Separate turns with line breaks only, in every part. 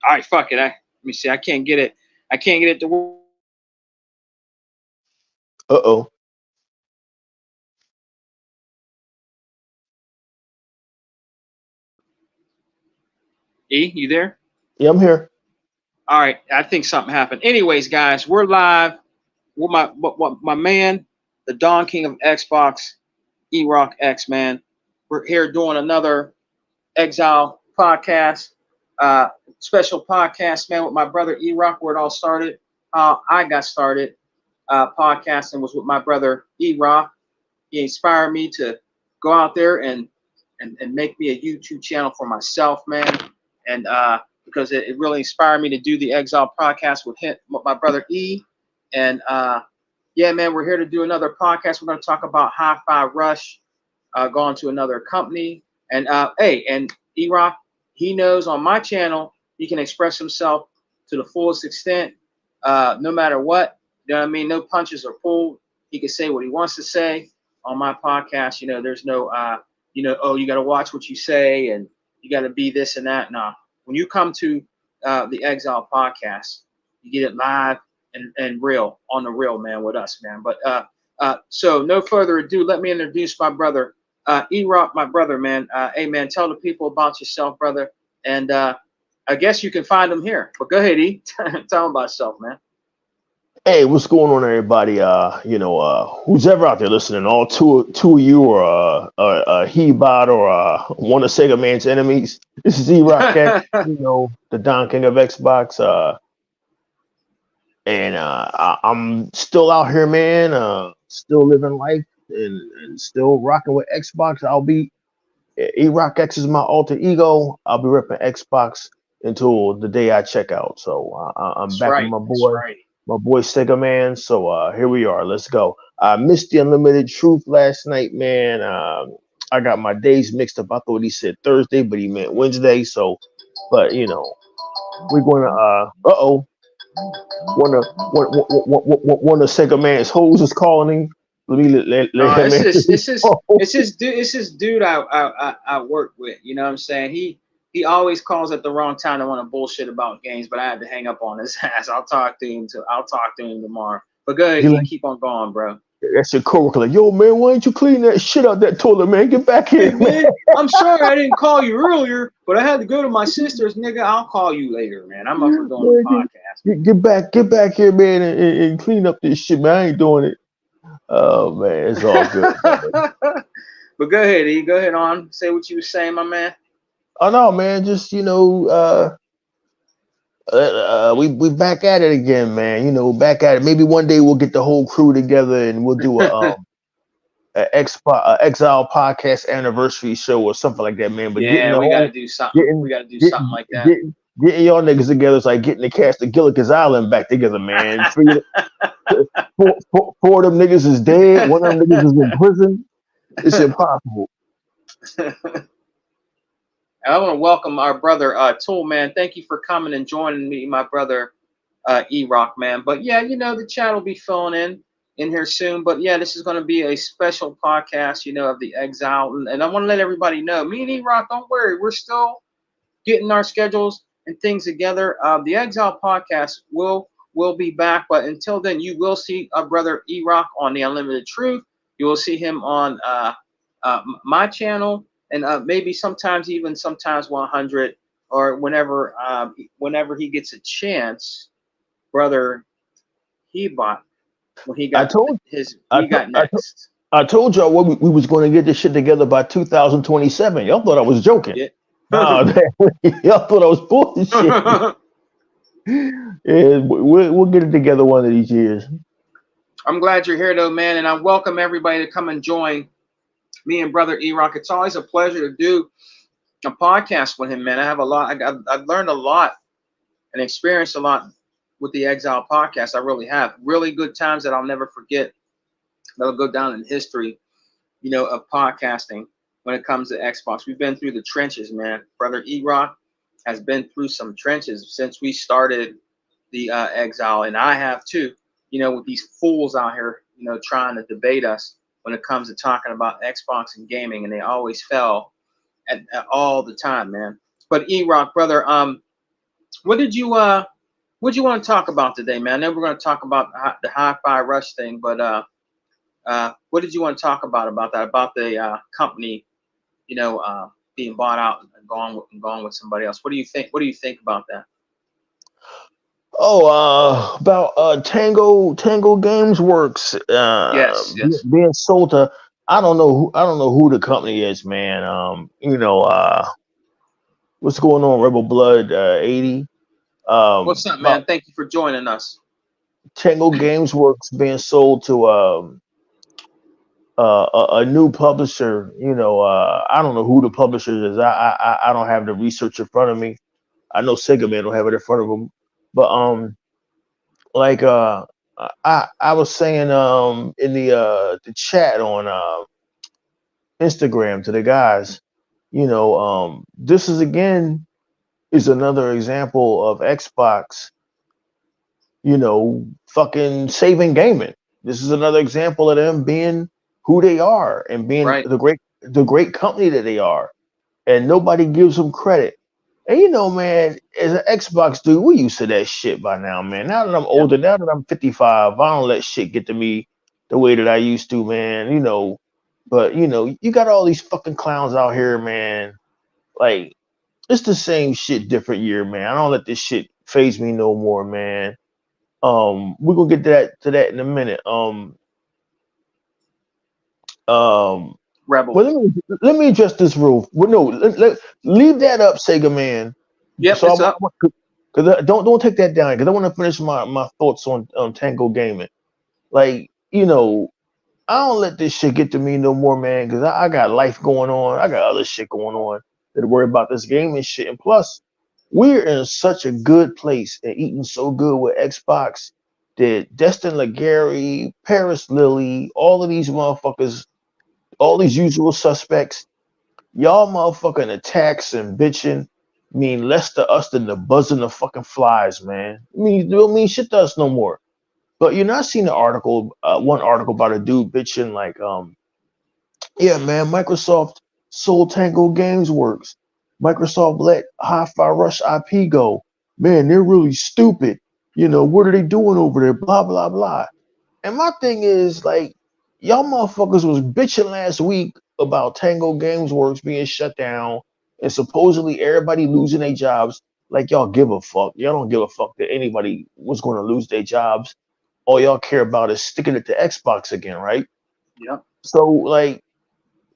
All right, fuck it. Let me see. I can't get it. I can't get it to work.
Uh-oh.
E, you there?
Yeah, I'm here.
All right. I think something happened. Anyways, guys, we're live. With my man, the Don King of Xbox, E-Rock X, man. We're here doing another Exile podcast, uh, special podcast, man, with my brother E-Rock, where it all started. I got started podcasting was with my brother E-Rock. He inspired me to go out there and make me a YouTube channel for myself, man. And because it really inspired me to do the Exile podcast with him, with my brother E. And yeah, man, we're here to do another podcast. We're going to talk about Hi-Fi Rush, going to another company. And hey, and E-Rock, he knows on my channel, he can express himself to the fullest extent, no matter what. You know what I mean? No punches are pulled. He can say what he wants to say on my podcast. You know, there's no, oh, you got to watch what you say and you got to be this and that. No, when you come to the Exile podcast, you get it live and real, on the real, man, with us, man. But so no further ado, let me introduce my brother, E-Rock, my brother, man. Hey, man, tell the people about yourself, brother. And I guess you can find them here. But go ahead, E. Tell them about yourself, man.
Hey, what's going on, everybody? Who's ever out there listening, all two of you are He-Bot or one of Sega Man's enemies. This is E-Rock X, the Don King of Xbox. I'm still out here, man. Still living life and still rocking with Xbox. I'll be E-Rock X is my alter ego. I'll be repping Xbox until the day I check out. So I'm
That's
back with
right.
my
That's
boy.
right.
My boy Sega Man. So here we are. Let's go. I missed the Unlimited Truth last night, man. I got my days mixed up. I thought he said Thursday, but he meant Wednesday. So, but we're gonna one of Sega Man's hoes is calling. Let me let
No,
him answer his phone.
it's this dude I work with. You know what I'm saying? He always calls at the wrong time to want to bullshit about games, but I had to hang up on his ass. I'll talk to him tomorrow. But go ahead,
He
you
like,
keep on going, bro.
that's your coworker. Like, yo, man, why don't you clean that shit out that toilet, man? Get back
Hey
here, man.
man, I'm sorry I didn't call you earlier, but I had to go to my sister's, nigga. I'll call you later, man. I'm up for doing
Man,
a podcast, man.
get back here, man, and clean up this shit, man. I ain't doing it. Oh man, it's all good, brother.
But go ahead, E. Go ahead on. Say what you were saying, my man.
Oh no, man, just we back at it again, man. Back at it. Maybe one day we'll get the whole crew together and we'll do a Exile podcast anniversary show or something like that, man. But getting
Yeah,
the
we gotta
whole
do something.
getting
We gotta do something
getting
like that.
getting y'all niggas together is like getting the cast of Gilligan's Island back together, man. Four of them niggas is dead. One of them niggas is in prison. It's impossible.
And I want to welcome our brother Tool, man. Thank you for coming and joining me, my brother E-Rock, man. But yeah, the chat will be filling in here soon. But yeah, this is going to be a special podcast, of the Exile. And I want to let everybody know, me and E-Rock, don't worry, we're still getting our schedules and things together. The Exile podcast will be back, but until then, you will see our brother E-Rock on the Unlimited Truth. You will see him on my channel, and maybe sometimes 100, or whenever he gets a chance, brother He-Bot, when he
I
got
told I,
he
to,
got next.
I told y'all we was going to get this shit together by 2027. Y'all thought I was joking.
Yeah.
Nah, y'all thought I was bullshit. Yeah, we'll get it together one of these years.
I'm glad you're here, though, man, and I welcome everybody to come and join me and brother E-Rock. It's always a pleasure to do a podcast with him, man. I have a lot. I've learned a lot and experienced a lot with the Exile podcast. I really have. Really good times that I'll never forget. That'll go down in history, of podcasting when it comes to Xbox. We've been through the trenches, man. Brother E-Rock has been through some trenches since we started the Exile, and I have too. With these fools out here, trying to debate us when it comes to talking about Xbox and gaming, and they always fell at all the time, man. But E-Rock, brother, What did you what do you want to talk about today, man? Then we're going to talk about the Hi-Fi Rush thing, but what did you want to talk about that? About the company, being bought out and gone with somebody else. What do you think? What do you think about that?
Oh, about Tango Games Works
Yes, yes.
being sold to I don't know who the company is, man. What's going on, Rebel Blood 80?
What's up,
About
man? Thank you for joining us.
Tango Games Works being sold to a new publisher. I don't know who the publisher is. I don't have the research in front of me. I know Sega Man don't have it in front of him, but like I was saying in the chat on Instagram to the guys, this is another example of Xbox, fucking saving gaming. This is another example of them being who they are and being
Right.
the great company that they are, and nobody gives them credit. And man, as an Xbox dude, we used to that shit by now, man. Now that I'm
Yep.
older, now that I'm 55, I don't let shit get to me the way that I used to, man. But you got all these fucking clowns out here, man. Like it's the same shit, different year, man. I don't let this shit phase me no more, man. We're gonna get to that in a minute. Um,
Rebel.
well, let me address this roof. Well, no, leave that up, Sega Man.
Yep,
So
it's up.
because don't take that down because I want to finish my thoughts on Tango Gaming. Like I don't let this shit get to me no more, man. Because I got life going on. I got other shit going on that worry about this game and shit. And plus, we're in such a good place and eating so good with Xbox that Destin Legary, Paris Lilly, all of these motherfuckers, all these usual suspects, y'all motherfucking attacks and bitching mean less to us than the buzzing of fucking flies, man. It don't mean shit to us no more. But I seen the article, one article about a dude bitching like, yeah, man, Microsoft sold Tango Games Works. Microsoft let Hi-Fi Rush IP go. Man, they're really stupid. What are they doing over there? Blah blah blah. And my thing is like, y'all motherfuckers was bitching last week about Tango Games Works being shut down and supposedly everybody losing their jobs. Like y'all give a fuck. Y'all don't give a fuck that anybody was going to lose their jobs. All y'all care about is sticking it to Xbox again, right?
Yep.
So like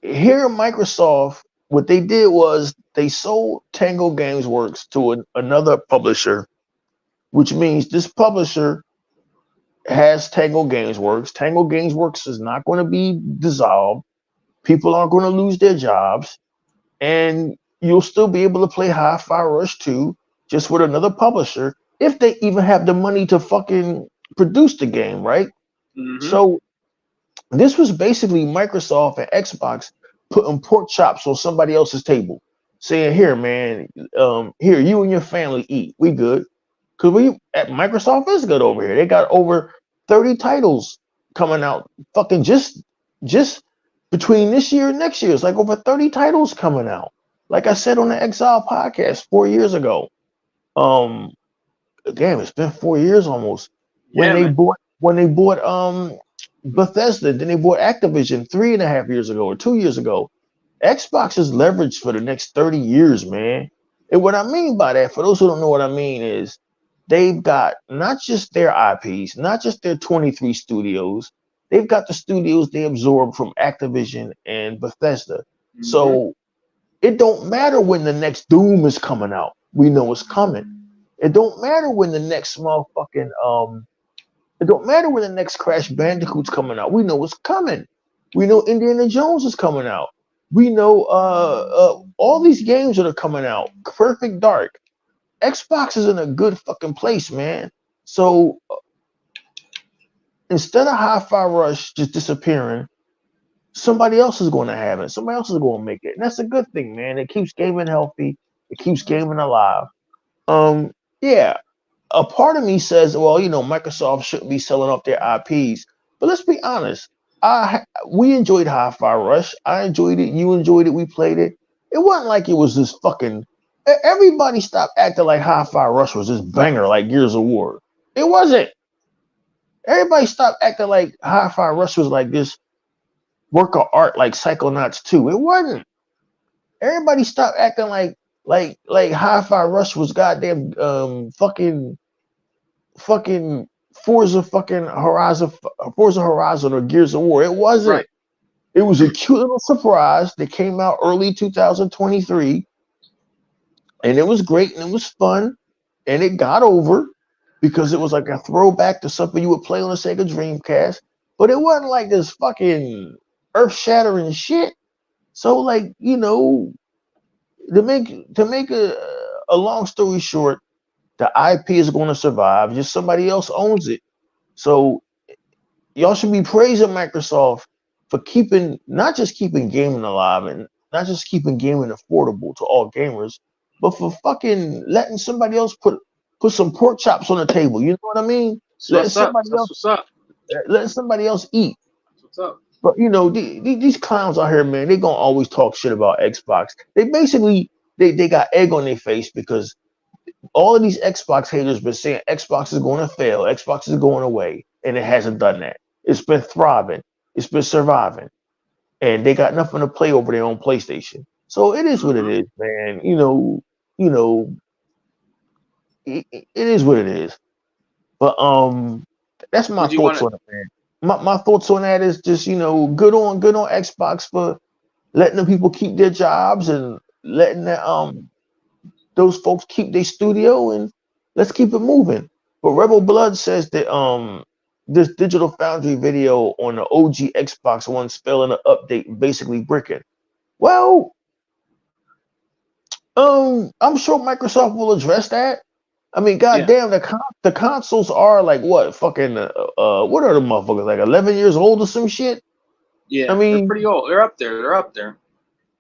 here Microsoft, what they did was they sold Tango Games Works to another publisher, which means this publisher has Tango Games Works. Tango Games Works is not going to be dissolved. People aren't going to lose their jobs, and you'll still be able to play Hi-Fi Rush 2 just with another publisher if they even have the money to fucking produce the game, right?
Mm-hmm.
So this was basically Microsoft and Xbox putting pork chops on somebody else's table, saying, "Here, man, here you and your family eat. We good." Because we at Microsoft is good over here. They got over 30 titles coming out. Fucking just between this year and next year, it's like over 30 titles coming out. Like I said on the Exile podcast 4 years ago. Um, Damn, it's been 4 years almost. When
Yeah,
they
man.
bought Bethesda, then they bought Activision 3.5 years ago or 2 years ago. Xbox is leveraged for the next 30 years, man. And what I mean by that, for those who don't know what I mean, is they've got not just their IPs, not just their 23 studios, they've got the studios they absorbed from Activision and Bethesda.
Mm-hmm.
So it don't matter when the next Doom is coming out. We know it's coming. It don't matter when the next motherfucking it don't matter when the next Crash Bandicoot's coming out. We know it's coming. We know Indiana Jones is coming out. We know all these games that are coming out. Perfect Dark. Xbox is in a good fucking place, man. So instead of Hi-Fi Rush just disappearing, somebody else is going to have it. Somebody else is going to make it, and that's a good thing, man. It keeps gaming healthy. It keeps gaming alive. Yeah, a part of me says, well, Microsoft shouldn't be selling off their IPs. But let's be honest. We enjoyed Hi-Fi Rush. I enjoyed it. You enjoyed it. We played it. It wasn't like it was this fucking Everybody stopped acting like Hi-Fi Rush was this banger like Gears of War. It wasn't. Everybody stopped acting like Hi-Fi Rush was like this work of art like Psychonauts 2. It wasn't. Everybody stopped acting like Hi-Fi Rush was goddamn fucking Forza Horizon or Gears of War. It wasn't.
Right.
It was a cute little surprise that came out early 2023, and it was great and it was fun, and it got over because it was like a throwback to something you would play on the Sega Dreamcast, but it wasn't like this fucking earth-shattering shit. So like, to make a long story short, the IP is going to survive. Just somebody else owns it. So y'all should be praising Microsoft for keeping not just keeping gaming alive and not just keeping gaming affordable to all gamers, but for fucking letting somebody else put some pork chops on the table. You know what I mean?
So
Letting
what's up?
somebody
That's
else
what's up.
letting somebody else eat.
That's what's up.
But these clowns out here, man, they gonna always talk shit about Xbox. They basically they got egg on their face because all of these Xbox haters been saying Xbox is going to fail, Xbox is going away, and it hasn't done that. It's been thriving, it's been surviving, and they got nothing to play over their own PlayStation. So it is what it
Mm-hmm.
is, man. You know, it is what it is. But that's my
Would you want
thoughts
to?
on it, man. My thoughts on that is just good on Xbox for letting the people keep their jobs and letting those folks keep their studio, and let's keep it moving. But Rebel Blood says that this Digital Foundry video on the OG Xbox One spelling an update basically bricking. Well, I'm sure Microsoft will address that. I mean,
Yeah.
goddamn, the consoles are like what fucking what are the motherfuckers like 11 years old or some shit? I
Yeah. They're
mean,
pretty old. They're up there. They're up there.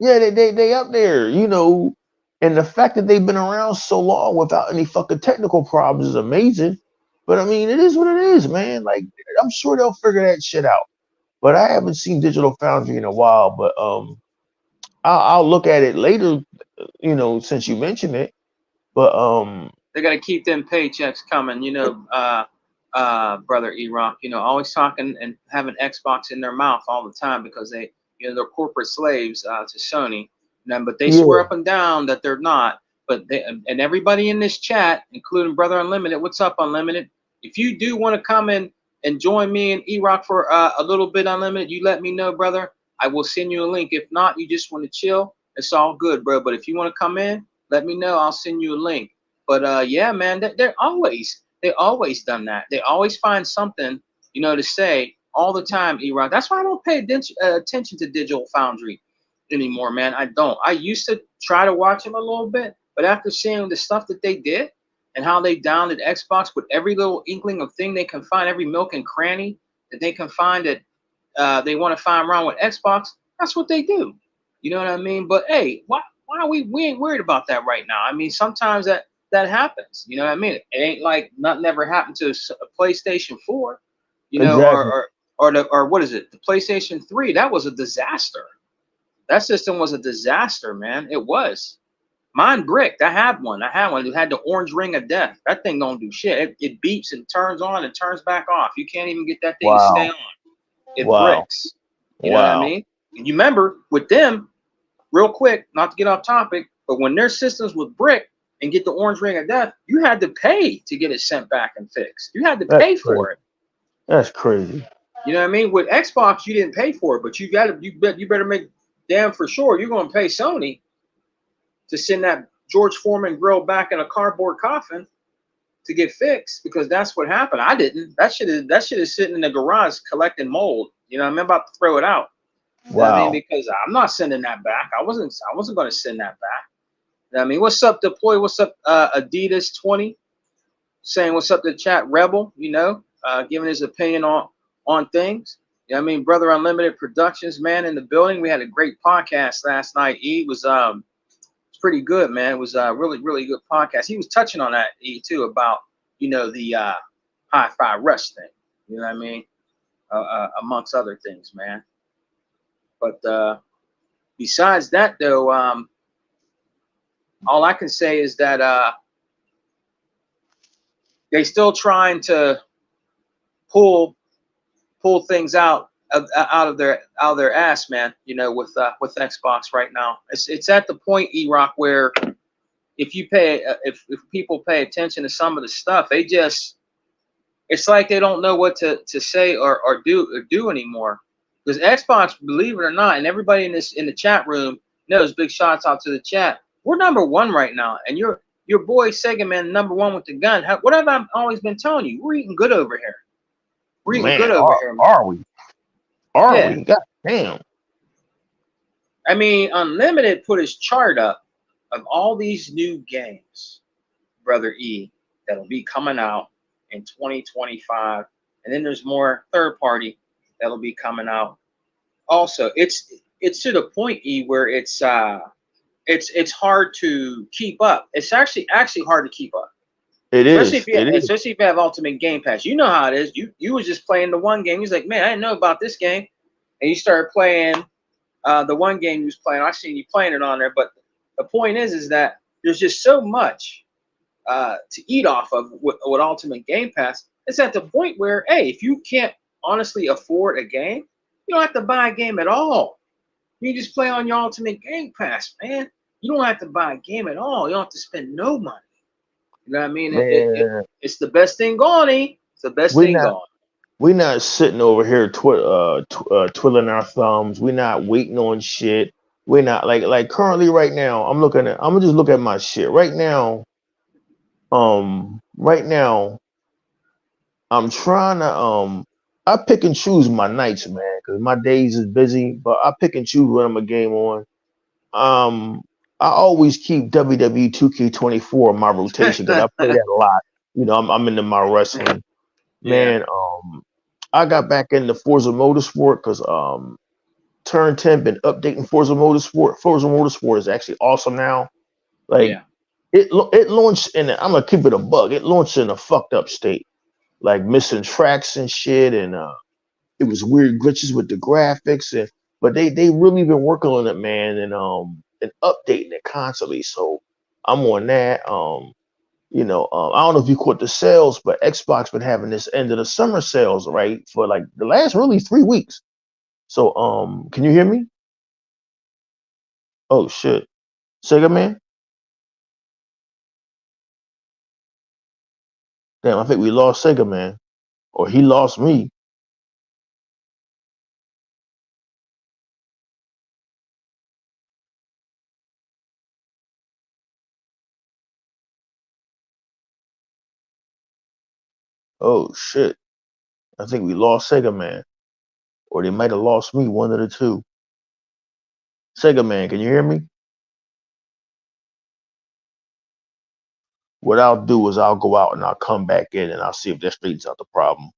yeah, they up there, and the fact that they've been around so long without any fucking technical problems is amazing. But I mean, it is what it is, man. Like, I'm sure they'll figure that shit out. But I haven't seen Digital Foundry in a while. But I'll look at it later, since you mentioned it. But
They got to keep them paychecks coming. Brother E-Rock. Always talking and having Xbox in their mouth all the time because they're corporate slaves to Sony. But they swear
yeah,
up and down that they're not. But and everybody in this chat, including Brother Unlimited, what's up, Unlimited? If you do want to come in and join me and E-Rock for a little bit, Unlimited, you let me know, brother. I will send you a link. If not, you just want to chill, it's all good, bro. But if you want to come in, let me know. I'll send you a link. But yeah, man, they always done that. They always find something, to say all the time, E-Rock. That's why I don't pay attention to Digital Foundry anymore, man. I don't. I used to try to watch them a little bit, but after seeing the stuff that they did and how they downed Xbox with every little inkling of thing they can find, every milk and cranny that they can find that they want to find wrong with Xbox, that's what they do. You know what I mean? But hey, why are we ain't worried about that right now? I mean, sometimes that happens. You know what I mean? It ain't like nothing ever happened to a PlayStation 4,
exactly.
or what is it? The PlayStation 3, that was a disaster. That system was a disaster, man. It was. Mine bricked. I had one. It had the orange ring of death. That thing don't do shit. It beeps and turns on and turns back off. You can't even get that thing to stay
Wow,
on. It
wow,
bricks. You know what I
wow.
mean? And you remember with them, real quick, not to get off topic, but when their systems would brick and get the orange ring of death, you had to pay to get it sent back and fixed. You had to
That's
pay
crazy.
for it.
That's crazy.
You know what I mean? With Xbox, you didn't pay for it, but you better make damn for sure you're gonna pay Sony to send that George Foreman grill back in a cardboard coffin to get fixed because that's what happened. I didn't. That shit is sitting in the garage collecting mold. I'm about to throw it out. You know what I mean?
Wow.
Because I'm not sending that back. I wasn't gonna send that back. I mean, what's up, Deploy? What's up, Adidas 20? Saying what's up to the chat, Rebel, giving his opinion on things. I mean, Brother Unlimited Productions, man, in the building. We had a great podcast last night. It was pretty good, man. It was a really, really good podcast. He was touching on that, too, about, the Hi-Fi Rush thing. You know what I mean? Amongst other things, man. But besides that, though, all I can say is that they still trying to pull things out of their ass, man. You know, with Xbox right now, it's at the point, E-Rock, where if people pay attention to some of the stuff, it's like they don't know what to say or do anymore. Because Xbox, believe it or not, and everybody in the chat room knows, big shots out to the chat, we're number one right now, and your boy Sega Man number one with the gun. What have I always been telling you? We're eating good over here. We're eating good over here, man.
Are we? Are we? God damn.
I mean, Unlimited put his chart up of all these new games, Brother E, that'll be coming out in 2025, and then there's more third party that'll be coming out. Also, it's to the point, E, where it's hard to keep up. It's actually hard to keep up.
It is.
Especially if you have Ultimate Game Pass. You know how it is. You was just playing the one game. He's like, man, I didn't know about this game, and you started playing the one game you was playing. I seen you playing it on there, but the point is that there's just so much to eat off of with Ultimate Game Pass. It's at the point where, hey, if you can't honestly afford a game, you don't have to buy a game at all. You just play on your Ultimate Game Pass, man. You don't have to buy a game at all. You don't have to spend no money. You know what I mean? It's the best thing going, eh? It's the best thing going.
We're not sitting over here twiddling our thumbs. We're not waiting on shit. We're not like currently right now. I'm gonna just look at my shit right now. Right now, I'm trying to I pick and choose my nights, man, because my days is busy. But I pick and choose when I'm a game on. I always keep WWE 2K24 in my rotation because I play that a lot. You know, I'm into my wrestling. Man, I got back into Forza Motorsport because Turn 10 been updating Forza Motorsport. Forza Motorsport is actually awesome now. Like it launched in I'm gonna keep it a bug. It launched in a fucked up state, like missing tracks and shit, and it was weird glitches with the graphics, but they really been working on it, man, and updating it constantly. So I'm on that. You know, I don't know if you caught the sales, but Xbox been having this end of the summer sales, right, for like the last really 3 weeks. So can you hear me? Oh shit, Sega Man. Damn, I think we lost Sega Man, or he lost me. Oh shit, I think we lost Sega Man, or they might have lost me. One of the two. Sega Man, can you hear me? What I'll do is I'll go out and I'll come back in and I'll see if that straightens out the problem.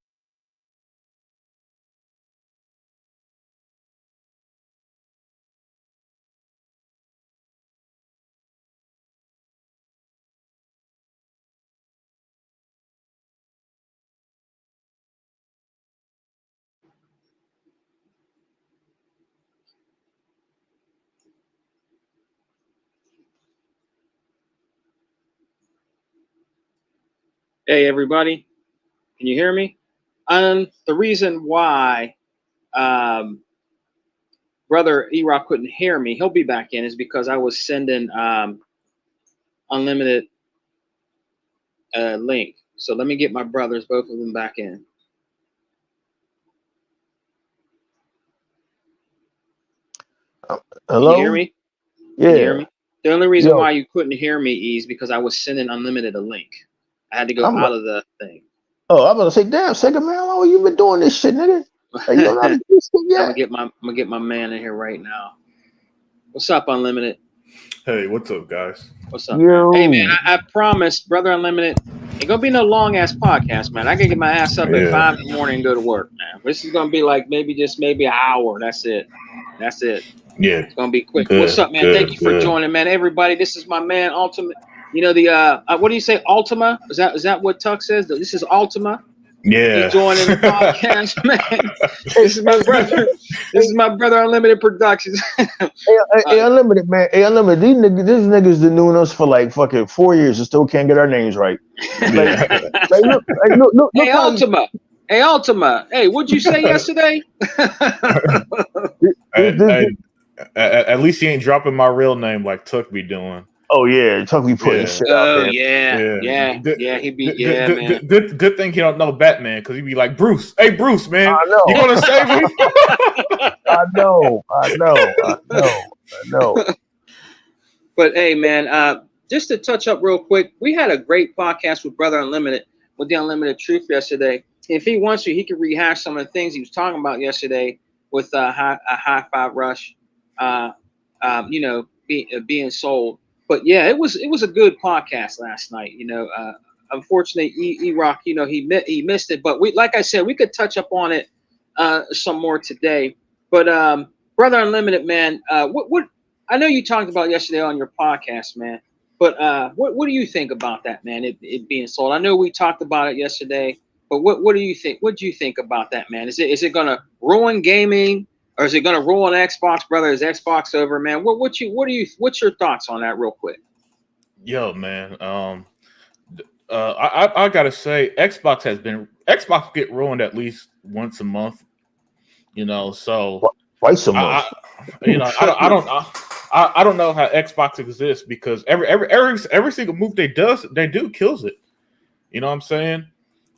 Hey, everybody. Can you hear me? The reason why Brother E-Rock couldn't hear me, he'll be back in, is because I was sending Unlimited a link. So let me get my brothers, both of them, back in.
Hello?
Can you hear me?
Yeah.
Can you hear me? The only reason why you couldn't hear me is because I was sending Unlimited a link. I had to go out of the thing.
Oh, I'm gonna say, damn, Sega Man, how long you been doing this shit, nigga? Like, you don't know how to do this shit yet?
I'm gonna get my man in here right now. What's up, Unlimited?
Hey, what's up, guys?
What's up? Hey, man, I promised, Brother Unlimited, ain't gonna be no long ass podcast, man. I can get my ass up at 5 in the morning and go to work, man. This is gonna be like maybe an hour. That's it.
Yeah,
it's gonna be quick.
Good,
What's up, man? Thank you for joining, man. Everybody, this is my man, Ultimate. You know the what do you say, Ultima? Is that what Tuck says? This is Ultima.
Yeah.
He joining the podcast, man. This is my brother. This is my brother Unlimited Productions.
Hey, Unlimited, man. Hey, Unlimited. These niggas been doing us for like fucking 4 years and still can't get our names right.
Yeah.
Look
Hey,
how
Ultima. Hey, Ultima. Hey, what'd you say yesterday?
At least he ain't dropping my real name like Tuck be doing.
Oh yeah, Tuck be putting
Yeah.
shit out
Oh
there.
yeah. He be man.
Good thing he don't know Batman because he'd be like, Bruce, hey Bruce, man,
I know.
you gonna save me?
I know.
But hey, man, just to touch up real quick, we had a great podcast with Brother Unlimited, with the Unlimited Truth yesterday. If he wants to, he could rehash some of the things he was talking about yesterday with a high five rush, being sold. But yeah, it was a good podcast last night. Unfortunately, E-Rock, he missed it. But like I said, we could touch up on it some more today. But Brother Unlimited, man, what I know you talked about yesterday on your podcast, man. But what do you think about that, man? It being sold. I know we talked about it yesterday. But what do you think? What do you think about that, man? Is it gonna ruin gaming, or is it gonna ruin Xbox, brother? Is Xbox over, man? What's your thoughts on that, real quick?
Yo, man. I gotta say, Xbox get ruined at least once a month. So
twice a month.
I don't know how Xbox exists because every single move they do kills it. You know what I'm saying?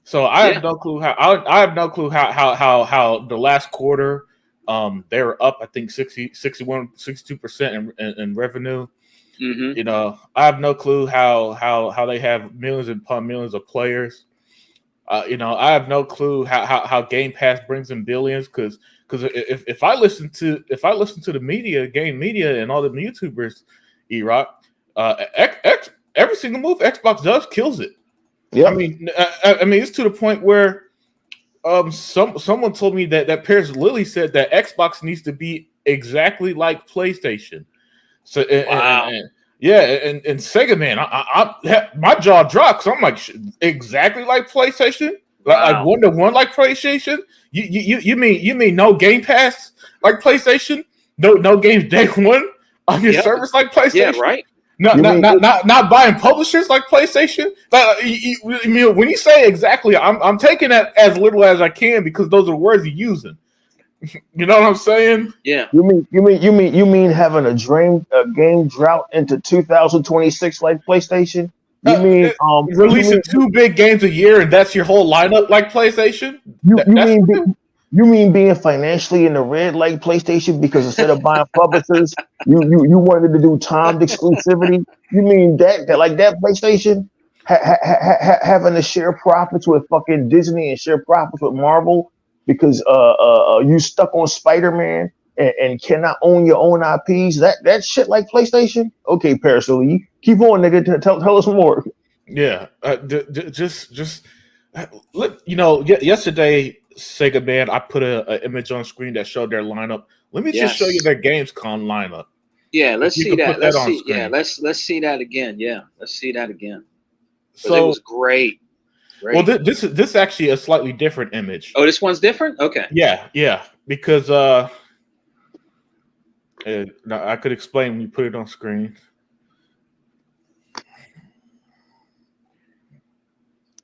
So I have no clue how the last quarter they were up, I think 62% in revenue.
Mm-hmm.
I have no clue how they have millions upon millions of players. I have no clue how Game Pass brings in billions because if I listen to the media, game media, and all the YouTubers, E-Rock, every single move Xbox does kills it.
Yeah,
I mean, it's to the point where someone told me that Paris Lilly said that Xbox needs to be exactly like PlayStation. So
Wow.
and Sega, man, I my jaw dropped. So I'm like, exactly like PlayStation, like 1-to-1 like PlayStation. You mean no Game Pass like PlayStation? No games day one on your service like PlayStation?
Yeah, right.
Not buying publishers like PlayStation. When you say exactly, I'm taking that as little as I can because those are the words you're using. You know what I'm saying?
Yeah.
You mean having a game drought into 2026 like PlayStation? You mean
releasing 2 big games a year and that's your whole lineup like PlayStation?
You mean being financially in the red like PlayStation because instead of buying publishers, you wanted to do timed exclusivity? You mean that PlayStation having to share profits with fucking Disney and share profits with Marvel because you stuck on Spider-Man and cannot own your own IPs? That shit like PlayStation? Okay, Paris, so you keep on, nigga. Tell us more.
Yeah, yesterday, Sega, man, I put an image on screen that showed their lineup. Let me just show you their Gamescom lineup.
Yeah, let's see that. Let's see that again. Yeah, let's see that again. So it was great.
Well, this is actually a slightly different image.
Oh, this one's different? Okay.
Yeah, because I could explain when you put it on screen.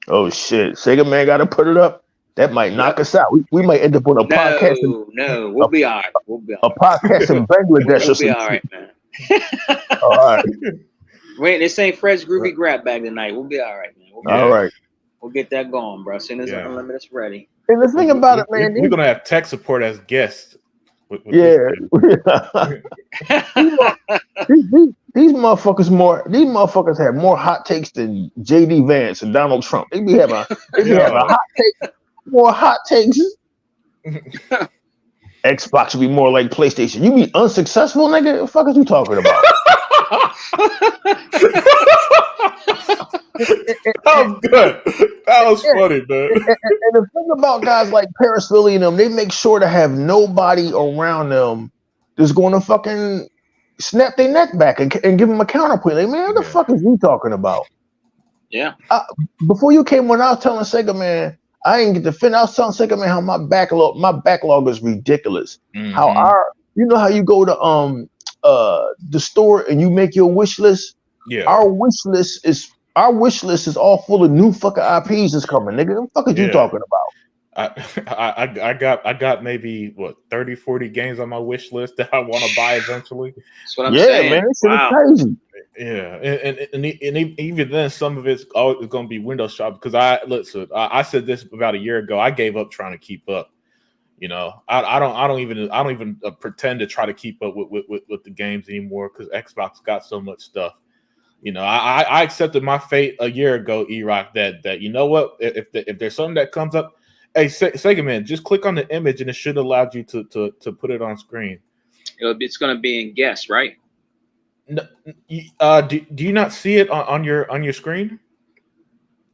Oh shit, Sega man got to put it up. That might knock us out. We might end up on a podcast.
No, we'll be all right.
A podcast in Bangladesh or something.
We'll be all right, man.
All right.
Wait, this ain't Fred's Groovy Grab Bag tonight. We'll be all right, man.
All right.
We'll get that going, bro. As soon as Unlimited's ready.
And the thing about it, man,
we're gonna have tech support as guests.
These motherfuckers have more hot takes than JD Vance and Donald Trump. They be having hot takes, more hot takes. Xbox would be more like PlayStation. You mean unsuccessful, nigga? What the fuck is you talking about?
That was good. That was funny, man.
And the thing about guys like Paris Lilly and them, they make sure to have nobody around them that's going to fucking snap their neck back and give them a counterpoint. Like, man, what the fuck is you talking about?
Yeah.
Before you came, when I was telling Sega, man, I ain't get to finish. I was telling Second Man how my backlog is ridiculous.
Mhm.
How how you go to the store and you make your wish list.
Yeah.
Our wish list is all full of new fucking IPs that's coming, nigga. What the fuck are you
Yeah.
talking about?
I got maybe 30, 40 games on my wish list that I want to buy eventually.
That's what I'm saying.
Man, it's
Wow.
crazy.
Yeah, and even then, some of it's always going to be Windows Shop because I said this about a year ago. I gave up trying to keep up. You know, I don't even pretend to try to keep up with the games anymore because Xbox got so much stuff. You know, I accepted my fate a year ago, E-Rock, that you know what, if there's something that comes up, hey, Sega Man, just click on the image and it should allow you to put it on screen.
It's going to be in guess, right?
No, do you not see it on your screen?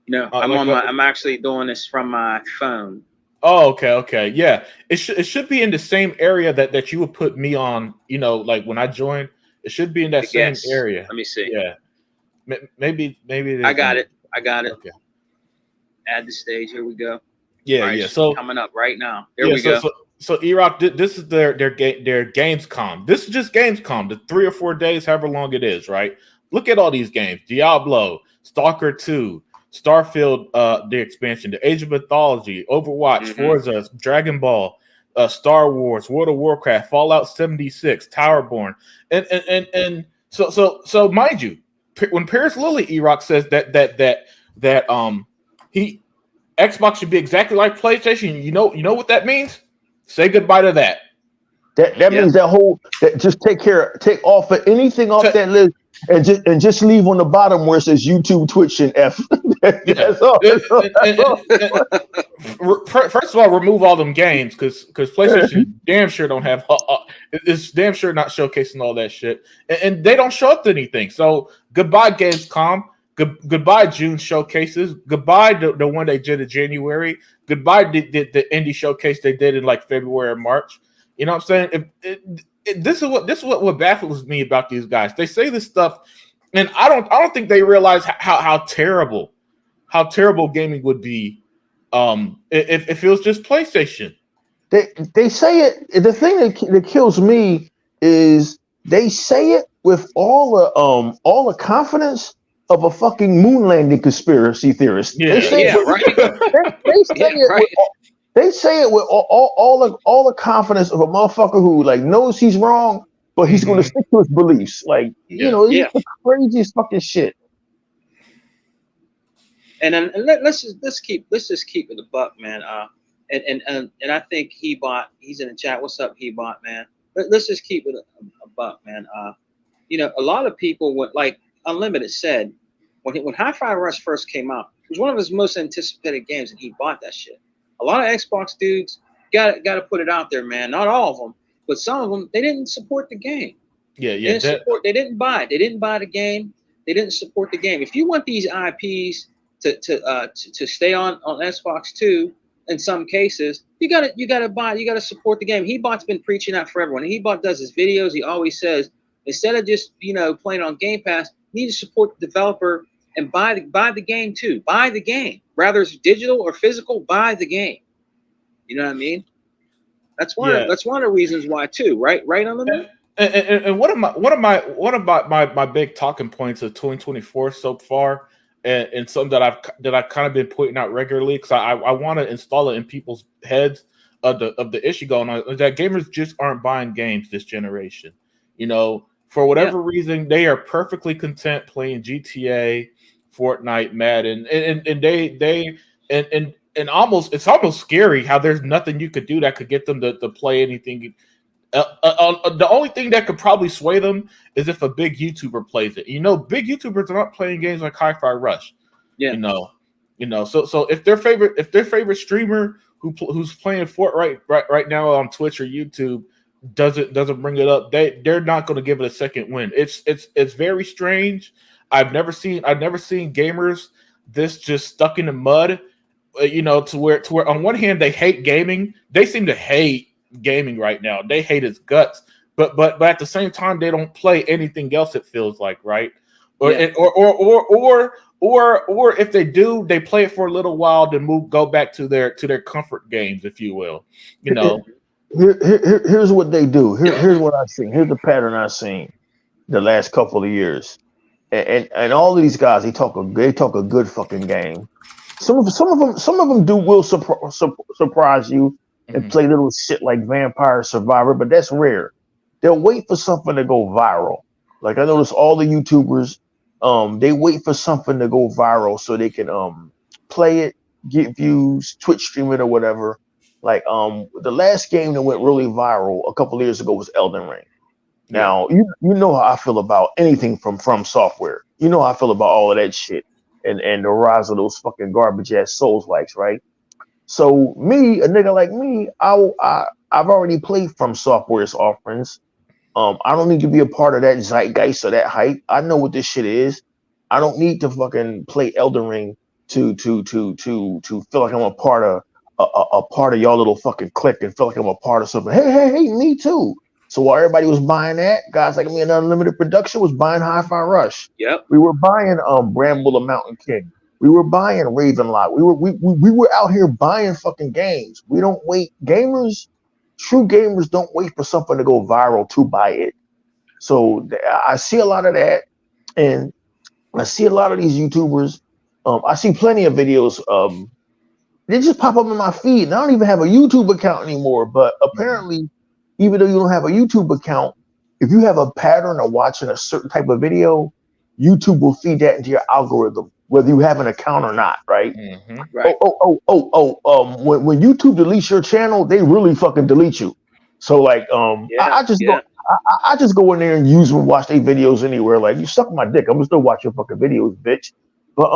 No, I'm actually doing this from my phone.
Oh, okay, yeah. It should be in the same area that you would put me on. You know, like when I joined, it should be in that same area.
Let me see.
Yeah, maybe.
I got it.
Okay.
Add the stage. Here we go.
Yeah,
right,
yeah. So
coming up right now. There we go.
So E-Rock, this is their Gamescom. This is just Gamescom. The 3 or 4 days, however long it is, right? Look at all these games: Diablo, Stalker 2, Starfield, the expansion, the Age of Mythology, Overwatch, Forza, Dragon Ball, Star Wars, World of Warcraft, Fallout 76, Towerborn, and so mind you, when Paris Lilly E-Rock says that Xbox should be exactly like PlayStation, you know what that means? Say goodbye to that.
That means just take off of anything off that list and just leave on the bottom where it says YouTube, Twitch, and F. That's all.
First of all, remove all them games because PlayStation damn sure don't have. It's damn sure not showcasing all that shit, and they don't show up to anything. So goodbye Gamescom. Goodbye June showcases. Goodbye the one they did in January. Goodbye the indie showcase they did in like February or March. You know what I'm saying? This is what baffles me about these guys. They say this stuff, and I don't think they realize how terrible gaming would be if it was just PlayStation.
They say it. The thing that kills me is they say it with all the confidence of a fucking moon landing conspiracy theorist.
Yeah,
they say They say it with all the confidence of a motherfucker who like knows he's wrong, but he's going to stick to his beliefs. Like it's the craziest fucking shit.
And then let's just keep it a buck, man. And I think he's in the chat. What's up, Hebot, man? Let's just keep it a buck, man. A lot of people would like Unlimited said when Hi-Fi Rush first came out, it was one of his most anticipated games, and he bought that shit. A lot of Xbox dudes got to put it out there, man. Not all of them, but some of them, they didn't support the game.
Yeah.
They didn't buy it. They didn't buy the game. They didn't support the game. If you want these IPs to stay on Xbox 2, in some cases, you gotta buy. You gotta support the game. Hebot's been preaching that for everyone. Hebot does his videos. He always says instead of just playing on Game Pass, you need to support the developer and buy the game too. Buy the game, whether it's digital or physical. Buy the game. You know what I mean? That's one of the reasons why too. Right on the minute.
And one of my big talking points of 2024 so far, and something that I've kind of been pointing out regularly because I want to install it in people's heads of the issue going on is that gamers just aren't buying games this generation. For whatever reason, they are perfectly content playing GTA, Fortnite, Madden, and almost it's almost scary how there's nothing you could do that could get them to play anything. The only thing that could probably sway them is if a big YouTuber plays it. Big YouTubers are not playing games like Hi-Fi Rush. Yeah. So if their favorite streamer who's playing Fortnite right now on Twitch or YouTube doesn't bring it up, they're not going to give it a second win. It's very strange. I've never seen gamers this just stuck in the mud. To where on one hand they hate gaming, they seem to hate gaming right now. They hate its guts, but at the same time they don't play anything else. It feels like, right? Or or if they do, they play it for a little while, then go back to their comfort games, if you will. You know,
here's what they do. Here's what I've seen. Here's the pattern I've seen the last couple of years. And all of these guys, they talk a good fucking game. Some of them will surprise you and play little shit like Vampire Survivor, but that's rare. They'll wait for something to go viral. Like I notice all the YouTubers, they wait for something to go viral so they can play it, get views, Twitch stream it or whatever. Like the last game that went really viral a couple of years ago was Elden Ring. Now you know how I feel about anything from Software. You know how I feel about all of that shit and the rise of those fucking garbage ass Souls likes, right? So me, a nigga like me, I've already played From Software's offerings. I don't need to be a part of that zeitgeist or that hype. I know what this shit is. I don't need to fucking play Elden Ring to feel like I'm a part of y'all little fucking clique and feel like I'm a part of something. Hey, me too. So while everybody was buying that, guys like me and Unlimited Production was buying Hi-Fi Rush.
Yep.
We were buying Bramble the Mountain King. We were buying Ravenlock. We were out here buying fucking games. We don't wait. True gamers don't wait for something to go viral to buy it. So I see a lot of that, and I see a lot of these YouTubers. I see plenty of videos. They just pop up in my feed, and I don't even have a YouTube account anymore. But apparently, even though you don't have a YouTube account, if you have a pattern of watching a certain type of video, YouTube will feed that into your algorithm, whether you have an account or not, right?
Mm-hmm.
Right.
When YouTube deletes your channel, they really fucking delete you. So like, I just go in there and use them, watch their videos anywhere. Like, you suck my dick, I'm gonna still watch your fucking videos, bitch. But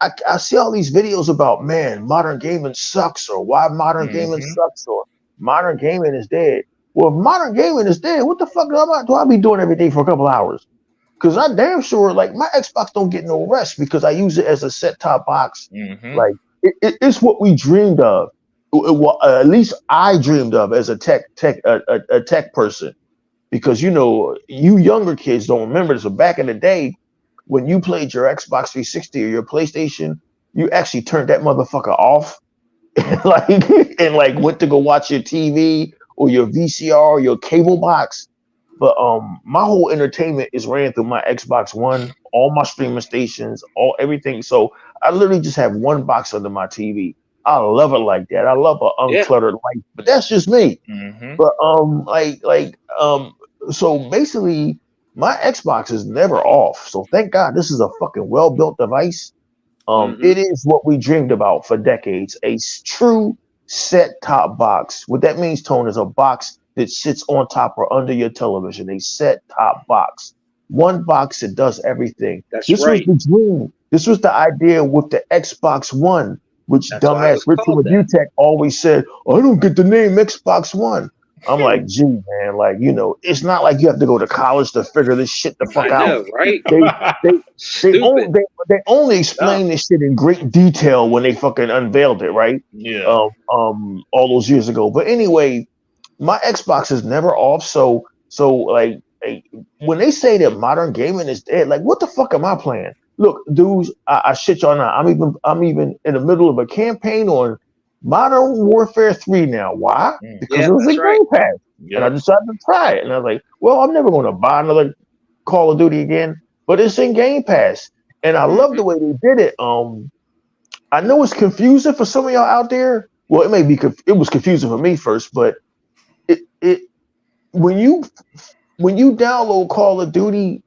I see all these videos about, man, modern gaming sucks, or why modern gaming sucks, or modern gaming is dead. Well, if modern gaming is dead, what the fuck do I be doing every day for a couple hours? Because I'm damn sure, like, my Xbox don't get no rest because I use it as a set-top box. Like, it's what we dreamed of. At least I dreamed of as a tech person. Because, you know, you younger kids don't remember this, but back in the day, when you played your Xbox 360 or your PlayStation, you actually turned that motherfucker off and went to go watch your TV or your VCR or your cable box. But my whole entertainment is ran through my Xbox One, all my streaming stations, everything. So I literally just have one box under my TV. I love it like that. I love an uncluttered life, but that's just me. But so basically, my Xbox is never off. So thank God this is a fucking well-built device. It is what we dreamed about for decades, a true set-top box. What that means, Tone, is a box that sits on top or under your television, a set-top box. One box that does everything. This was the dream. This was the idea with the Xbox One, which dumbass Richard Butek always said, I don't get the name Xbox One. I'm like, gee, man, like, you know, it's not like you have to go to college to figure this shit the fuck out.
Right?
They only explained this shit in great detail when they fucking unveiled it, right?
Yeah.
All those years ago. But anyway, my Xbox is never off. So like when they say that modern gaming is dead, like, what the fuck am I playing? Look, dudes, I shit y'all now. I'm even in the middle of a campaign on Modern Warfare 3 now. Why? Because it was a Game Pass. And I decided to try it. And I was like, well, I'm never going to buy another Call of Duty again, but it's in Game Pass. And I love the way they did it. I know it's confusing for some of y'all out there. Well, it was confusing for me first, but when you download Call of Duty,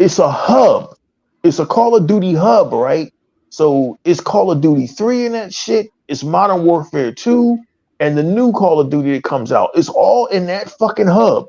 it's a hub. It's a Call of Duty hub, right? So it's Call of Duty 3 in that shit. It's Modern Warfare 2 and the new Call of Duty that comes out. It's all in that fucking hub.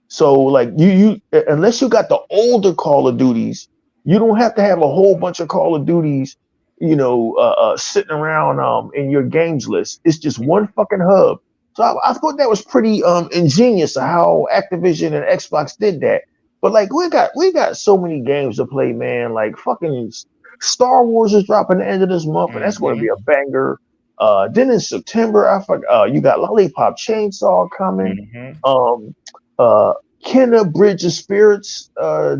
So like you unless you got the older Call of Duties, you don't have to have a whole bunch of Call of Duties, sitting around in your games list. It's just one fucking hub. So I thought that was pretty ingenious of how Activision and Xbox did that. But like we got so many games to play, man. Like fucking Star Wars is dropping the end of this month, and that's going to be a banger. Then in September, I forgot you got Lollipop Chainsaw coming. Kenna Bridge of Spirits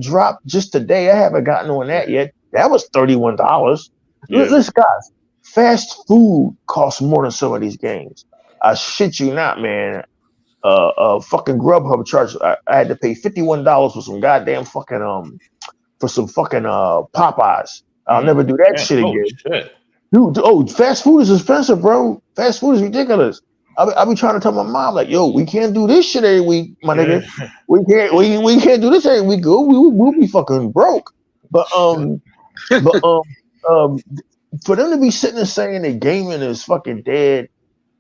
dropped just today. I haven't gotten on that yet. That was $31.
Yeah.
Listen, guys, fast food costs more than some of these games. I shit you not, man. Fucking Grubhub charged. I had to pay $51 for some goddamn fucking for some fucking Popeyes. I'll never do that shit again.
Shit.
Dude, fast food is expensive, bro. Fast food is ridiculous. I be trying to tell my mom, like, yo, we can't do this shit every week, my nigga. We can't do this every week. We'll be fucking broke. But for them to be sitting and saying that gaming is fucking dead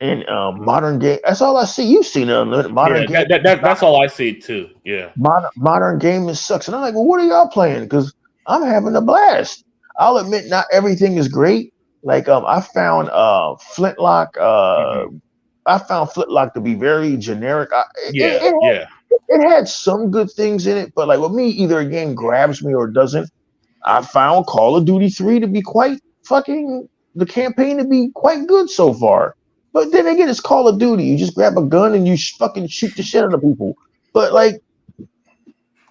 and modern game, that's all I see. You've seen it, modern game.
That's all I see too. Yeah.
Modern gaming sucks. And I'm like, well, what are y'all playing? Because I'm having a blast. I'll admit not everything is great. Like I found Flintlock. I found Flintlock to be very generic. It had some good things in it, but like with me, either a game grabs me or doesn't. I found Call of Duty 3 to be quite fucking the campaign to be quite good so far. But then again, it's Call of Duty. You just grab a gun and you fucking shoot the shit out of people. But like,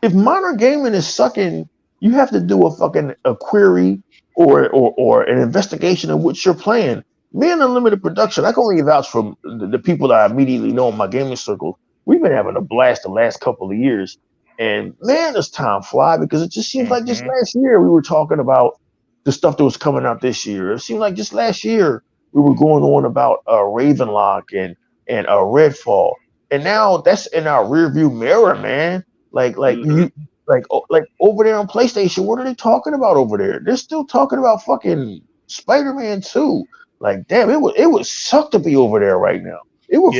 if modern gaming is sucking, you have to do a query or an investigation of what you're playing. Me and Unlimited Production, I can only vouch for the people that I immediately know in my gaming circle. We've been having a blast the last couple of years. And man, does time fly, because it just seems like just last year we were talking about the stuff that was coming out this year. It seemed like just last year we were going on about Ravenlock and Redfall. And now that's in our rearview mirror, man. Like over there on PlayStation, what are they talking about over there? They're still talking about fucking Spider-Man 2. Like, damn, it would suck to be over there right now. It would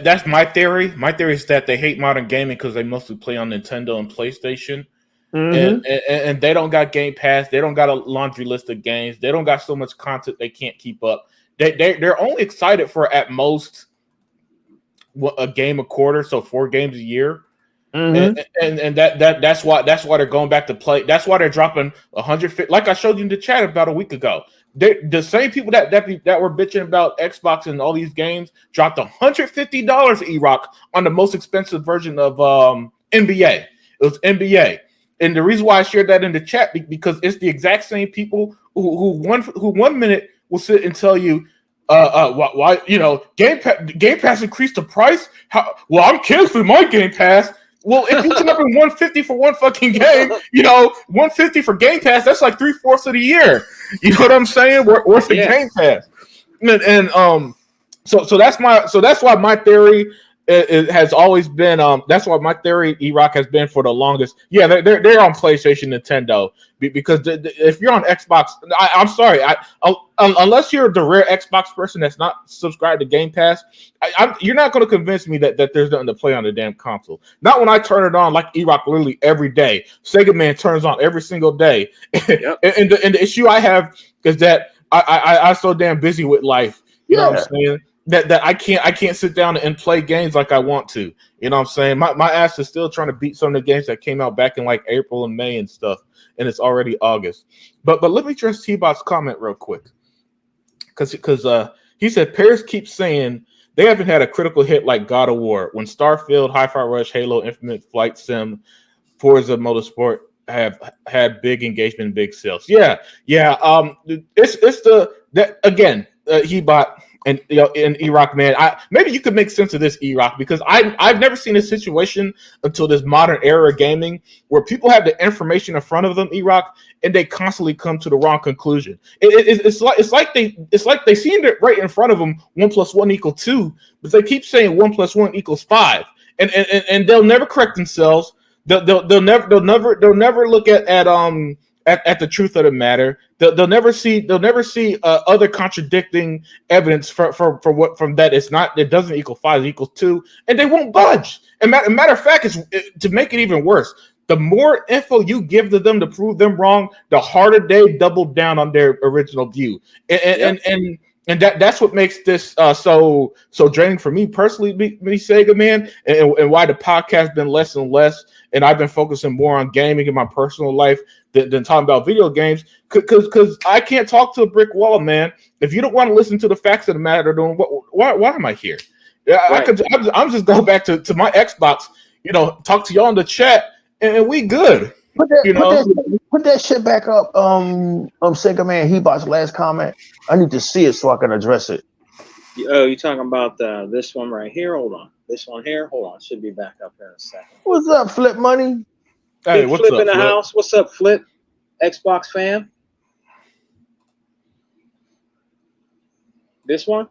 that's my theory. My theory is that they hate modern gaming because they mostly play on Nintendo and PlayStation, and they don't got Game Pass. They don't got a laundry list of games. They don't got so much content they can't keep up. They're only excited for at most a game a quarter, so 4 games a year. And that's why they're going back to play. That's why they're dropping 150. Like I showed you in the chat about a week ago, the same people that were bitching about Xbox and all these games dropped $150 E-Rock on the most expensive version of NBA. It was NBA, and the reason why I shared that in the chat because it's the exact same people who one minute will sit and tell you, why Game Pass increased the price? Well, I'm canceling my Game Pass. Well, if you come up in $150 for one fucking game, $150 for Game Pass, that's like 3/4 of the year. You know what I'm saying? Where's the Game Pass? So that's why my theory it has always been. That's why my theory E-Rock has been for the longest. Yeah, they're on PlayStation, Nintendo, because if you're on Xbox, I'm sorry, unless you're the rare Xbox person that's not subscribed to Game Pass, you're not going to convince me that there's nothing to play on the damn console. Not when I turn it on like E-Rock literally every day. Sega Man turns on every single day, yep. and the issue I have is that I'm so damn busy with life. You know what I'm saying? That I can't sit down and play games like I want to. You know what I'm saying? My ass is still trying to beat some of the games that came out back in like April and May and stuff, and it's already August. But let me address T-Bot's comment real quick. Because he said Paris keeps saying they haven't had a critical hit like God of War when Starfield, Hi-Fi Rush, Halo, Infinite Flight Sim, Forza Motorsport have had big engagement, big sales. Yeah. It's again, He-Bot and E-Rock, man. Maybe you could make sense of this, E-Rock, because I've never seen a situation until this modern era of gaming where people have the information in front of them, E-Rock, and they constantly come to the wrong conclusion. It's like they seen it right in front of them. 1 + 1 = 2, but they keep saying 1 + 1 = 5, and they'll never correct themselves. They'll never look at the truth of the matter. They'll never see other contradicting evidence from that. It doesn't equal 5, it equals 2, and they won't budge. And matter of fact, to make it even worse, the more info you give to them to prove them wrong, the harder they double down on their original view. And that's what makes this so draining for me personally, me Sega man, and why the podcast has been less and less, and I've been focusing more on gaming in my personal life than talking about video games, because I can't talk to a brick wall, man. If you don't want to listen to the facts of the matter, then why am I here? Yeah,
Right.
I'm just go back to my Xbox. You know, talk to y'all in the chat, and we good.
Put that shit back up. Sega Man Hebot's last comment. I need to see it so I can address it.
Oh, you're talking about this one right here? Hold on. This one here? Hold on. Should be back up here in a second.
What's up, Flip Money?
Hey,
Big
what's
Flip
up,
in the
Flip?
house. What's up, Flip? Xbox fan? This one?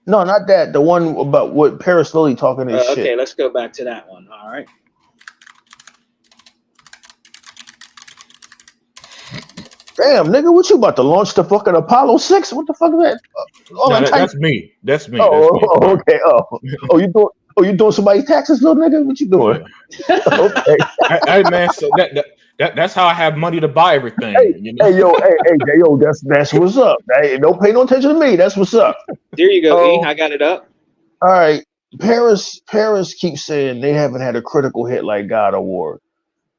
No, not that. The one about what Paris Lily talking his shit.
Okay, let's go back to that one. All right.
Damn, nigga, what you about to launch the fucking Apollo 6? What the fuck is that?
That's me. That's me.
Okay. You doing somebody's taxes, little nigga? What you doing? Okay.
Hey man, so that's how I have money to buy everything.
Hey,
you know?
yo, that's what's up. Hey, don't pay no attention to me. That's what's up.
There you go, E. I got it up.
All right. Paris keeps saying they haven't had a critical hit like God of War.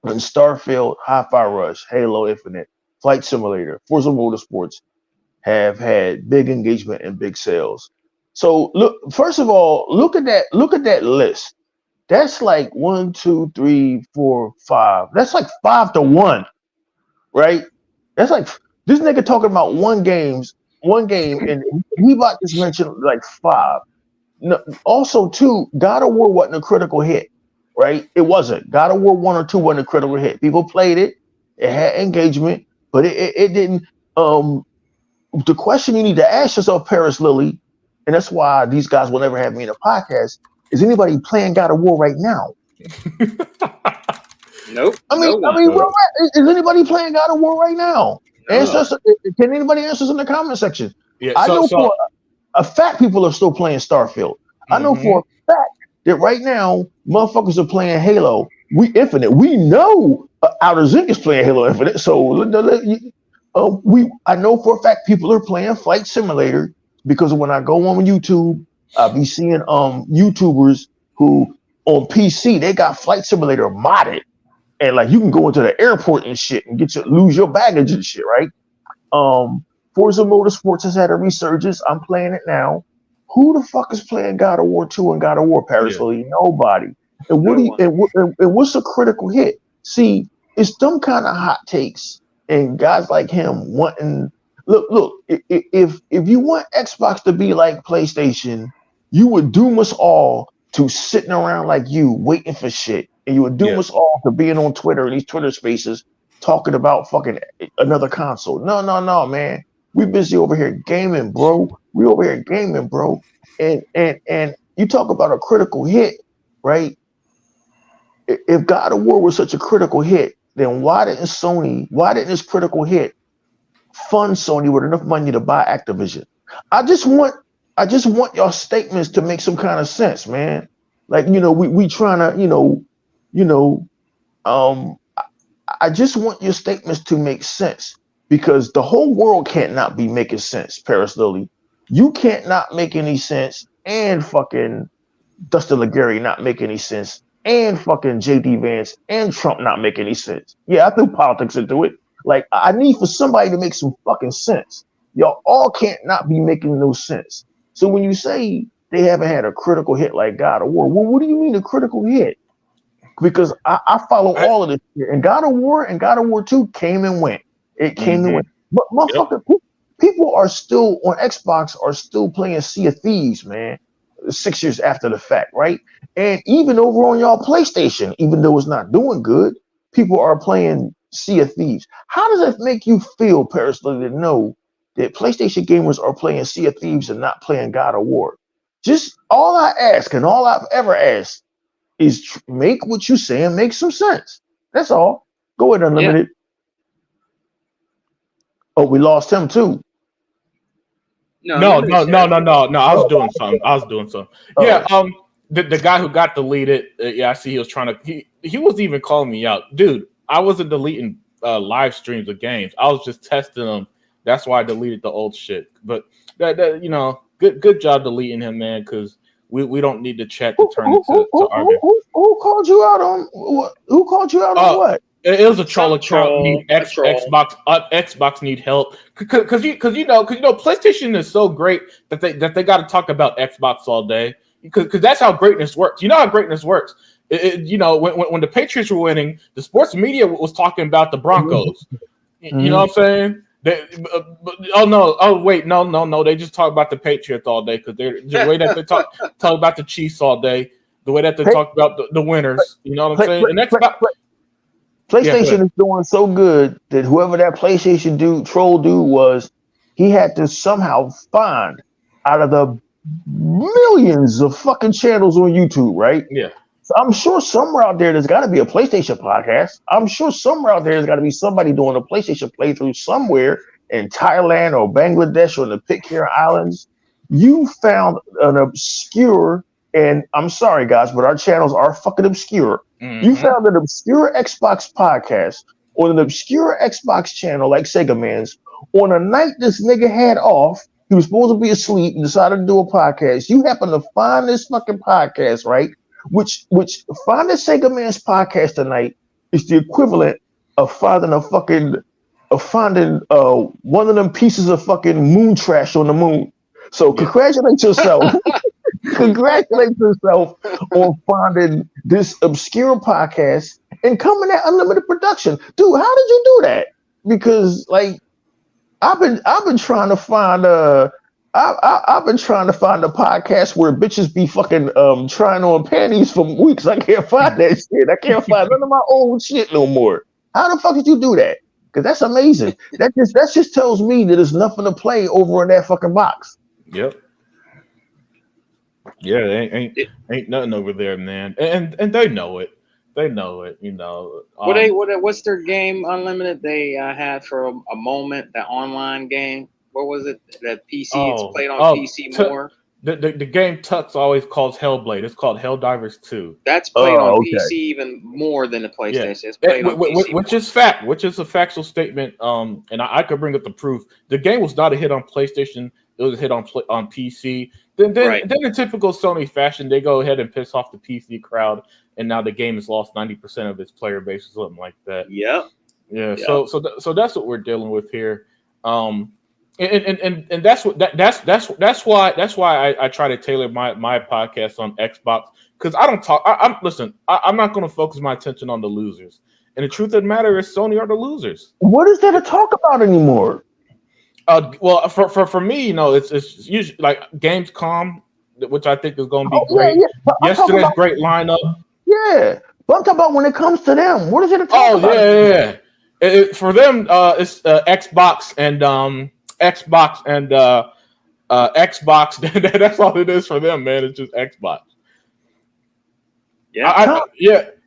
When Starfield, Hi-Fi Rush, Halo Infinite, Flight Simulator, Forza Motorsports have had big engagement and big sales. So look, first of all, look at that list. That's like 1, 2, 3, 4, 5. That's like 5 to 1, right? That's like this nigga talking about one game, and Hebot just mentioned like 5. No, also, too, God of War wasn't a critical hit, right? It wasn't. God of War 1 or 2 wasn't a critical hit. People played it. It had engagement, but it didn't. The question you need to ask yourself, Paris Lily, and that's why these guys will never have me in a podcast, is anybody playing God of War right now?
Nope.
Is anybody playing God of War right now? Can anybody answer us in the comment section?
Yeah,
I know for a fact people are still playing Starfield. I know for a fact that right now motherfuckers are playing Halo. Infinite. We know Outer Zinc is playing Halo Infinite. So I know for a fact people are playing Flight Simulator because when I go on YouTube, I be seeing YouTubers who on PC they got Flight Simulator modded, and like you can go into the airport and shit and lose your baggage and shit, right? Forza Motorsports has had a resurgence. I'm playing it now. Who the fuck is playing God of War 2 and God of War Paris? Nobody. And what's a critical hit? See, it's some kind of hot takes and guys like him wanting. Look. If you want Xbox to be like PlayStation, you would doom us all to sitting around like you waiting for shit, and you would doom us all to being on Twitter and these Twitter Spaces talking about fucking another console. No, man. We busy over here gaming, bro. We over here gaming, bro. And you talk about a critical hit, right? If God of War was such a critical hit, then why didn't this critical hit fund Sony with enough money to buy Activision? I just want y'all statements to make some kind of sense, man. Like, we trying to, I just want your statements to make sense because the whole world can't not be making sense, Paris Lily. You can't not make any sense and fucking Dustin Legary not make any sense and fucking JD Vance and Trump not make any sense. Yeah, I threw politics into it. Like, I need for somebody to make some fucking sense. Y'all all can't not be making no sense. So when you say they haven't had a critical hit like God of War, well, what do you mean a critical hit? Because I follow all of this shit. And God of War 2 came and went. It came and went. But motherfucker, people are still on Xbox are still playing Sea of Thieves, man. 6 years after the fact, right? And even over on y'all PlayStation, even though it's not doing good, people are playing Sea of Thieves. How does that make you feel, Paris, to know that PlayStation gamers are playing Sea of Thieves and not playing God of War? Just all I ask and all I've ever asked is make what you saying make some sense. That's all. Go ahead, Unlimited. Yeah. Oh, we lost him too.
No. I was doing something. Yeah. The guy who got deleted. I see he was trying to. He wasn't even calling me out, dude. I wasn't deleting live streams of games. I was just testing them. That's why I deleted the old shit. But that good job deleting him, man. Because we don't need the chat to turn into argument.
Who called you out on what? Who called you out on what?
It was a troll account. Xbox need help because PlayStation is so great that they got to talk about Xbox all day. because that's how greatness works. You know how greatness works. You know, when the Patriots were winning, the sports media was talking about the Broncos.
Mm-hmm.
You know what I'm saying? No. They just talk about the Patriots all day because they're the way that they talk about the Chiefs all day. The way that they talk about the winners. You know what I'm saying? And that's about.
PlayStation is doing so good that whoever that PlayStation troll dude was, he had to somehow find out of the millions of fucking channels on YouTube, right?
Yeah.
So I'm sure somewhere out there's got to be a PlayStation podcast. I'm sure somewhere out there's got to be somebody doing a PlayStation playthrough somewhere in Thailand or Bangladesh or the Pitcairn Islands. You found an obscure, and I'm sorry guys, but our channels are fucking obscure. Mm-hmm. You found an obscure Xbox podcast on an obscure Xbox channel like Sega Man's on a night this nigga had off. He was supposed to be asleep and decided to do a podcast. You happen to find this fucking podcast, right? Which finding Sega Man's podcast tonight is the equivalent of finding one of them pieces of fucking moon trash on the moon. So congratulate yourself. Congratulate yourself on finding this obscure podcast and coming at Unlimited Production. Dude, how did you do that? Because like I've been trying to find I've been trying to find a podcast where bitches be fucking trying on panties for weeks. I can't find that shit. I can't find none of my old shit no more. How the fuck did you do that? Because that's amazing. That just tells me that there's nothing to play over in that fucking box.
Yep. Yeah, ain't nothing over there, man. And they know it. They know it. You know.
What's their game Unlimited? They had for a moment that online game. What was it? That PC? It's played on PC more.
The game Tux always calls Hellblade. It's called Helldivers 2.
That's played on PC even more than the PlayStation. Yeah. It's played on PC
which is a factual statement. And I could bring up the proof. The game was not a hit on PlayStation. It was a hit on PC. Then in typical Sony fashion, they go ahead and piss off the PC crowd, and now the game has lost 90% of its player base or something like that.
Yeah.
So that's what we're dealing with here. And that's why I try to tailor my podcast on Xbox, because I don't talk. I'm not going to focus my attention on the losers. And the truth of the matter is, Sony are the losers.
What is there to talk about anymore?
Well, for me, you know, it's usually like Gamescom, which I think is going to be great. Yeah. Yesterday's great lineup.
Yeah, but I'm talking about when it comes to them. What is it to talk about?
For them, it's Xbox and Xbox. That's all it is for them, man. It's just Xbox.
Yeah,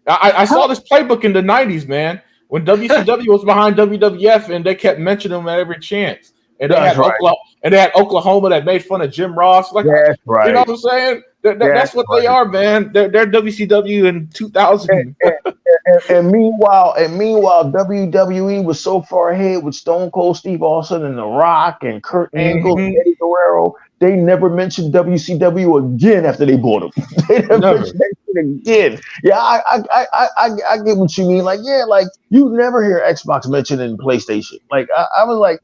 I saw this playbook in the '90s, man, when WCW was behind WWF, and they kept mentioning them at every chance. And they had Oklahoma that made fun of Jim Ross. Like,
that's right.
You know what I'm saying? That's what they are, man. They're WCW in 2000.
And meanwhile, WWE was so far ahead with Stone Cold Steve Austin and The Rock and Kurt Angle and Eddie Guerrero. They never mentioned WCW again after they bought them. They never mentioned that shit again. Yeah, I get what you mean. Like, yeah, like you never hear Xbox mentioned in PlayStation. Like, I was like,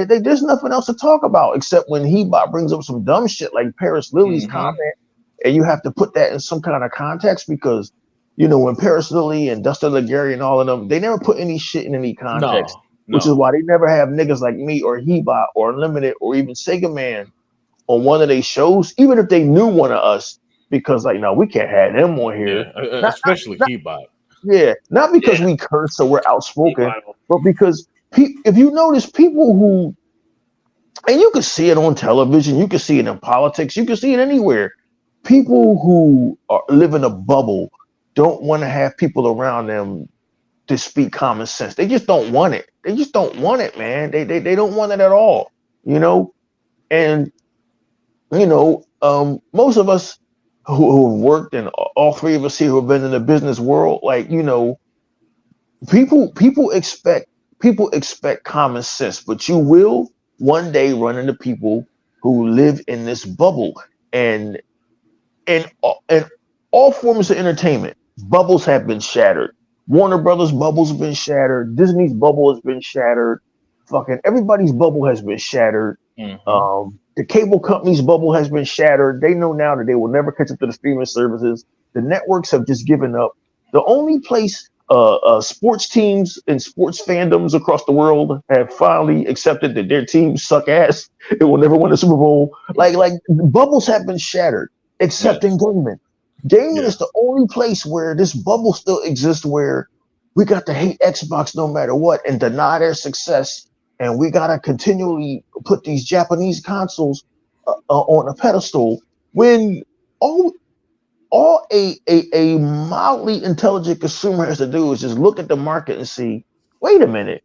there's nothing else to talk about except when He-Bot brings up some dumb shit like Paris Lily's comment, and you have to put that in some kind of context because, you know, when Paris Lily and Dustin Legary and all of them, they never put any shit in any context, which is why they never have niggas like me or He-Bot or Unlimited or even Sega Man on one of their shows, even if they knew one of us, because like, no, we can't have them on here.
Yeah, especially He-Bot.
Yeah, not because we curse or we're outspoken, but because if you notice people who, and you can see it on television, you can see it in politics, you can see it anywhere. People who live in a bubble don't want to have people around them to speak common sense. They just don't want it. They just don't want it, man. They don't want it at all, you know? And, you know, most of us who have worked, and all three of us here who have been in the business world, like, you know, people expect common sense, but you will one day run into people who live in this bubble, and all forms of entertainment, bubbles have been shattered. Warner Brothers bubbles have been shattered. Disney's bubble has been shattered. Fucking everybody's bubble has been shattered. The cable company's bubble has been shattered. They know now that they will never catch up to the streaming services. The networks have just given up. The only place sports teams and sports fandoms across the world have finally accepted that their teams suck ass. It will never win a Super Bowl. Like bubbles have been shattered, except in gaming. Gaming is the only place where this bubble still exists, where we got to hate Xbox no matter what and deny their success, and we gotta continually put these Japanese consoles on a pedestal when all a mildly intelligent consumer has to do is just look at the market and see, wait a minute,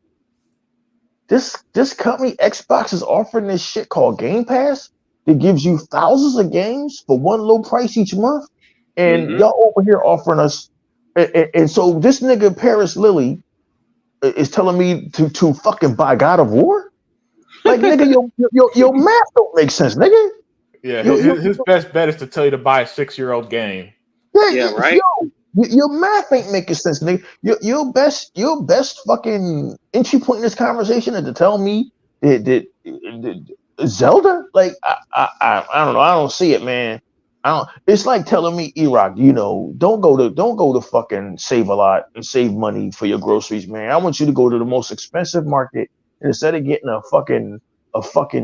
this company Xbox is offering this shit called Game Pass that gives you thousands of games for one low price each month, and y'all over here offering us, and so this nigga Paris Lilly is telling me to fucking buy God of War? Like, nigga, your math don't make sense, nigga.
Yeah, his best bet is to tell you to buy a 6-year-old game.
Yeah, right.
Your math ain't making sense, nigga. Your best fucking entry point in this conversation is to tell me that Zelda? Like, I don't know. I don't see it, man. It's like telling me, E-Rock, don't go to fucking Save a Lot and save money for your groceries, man. I want you to go to the most expensive market, and instead of getting a fucking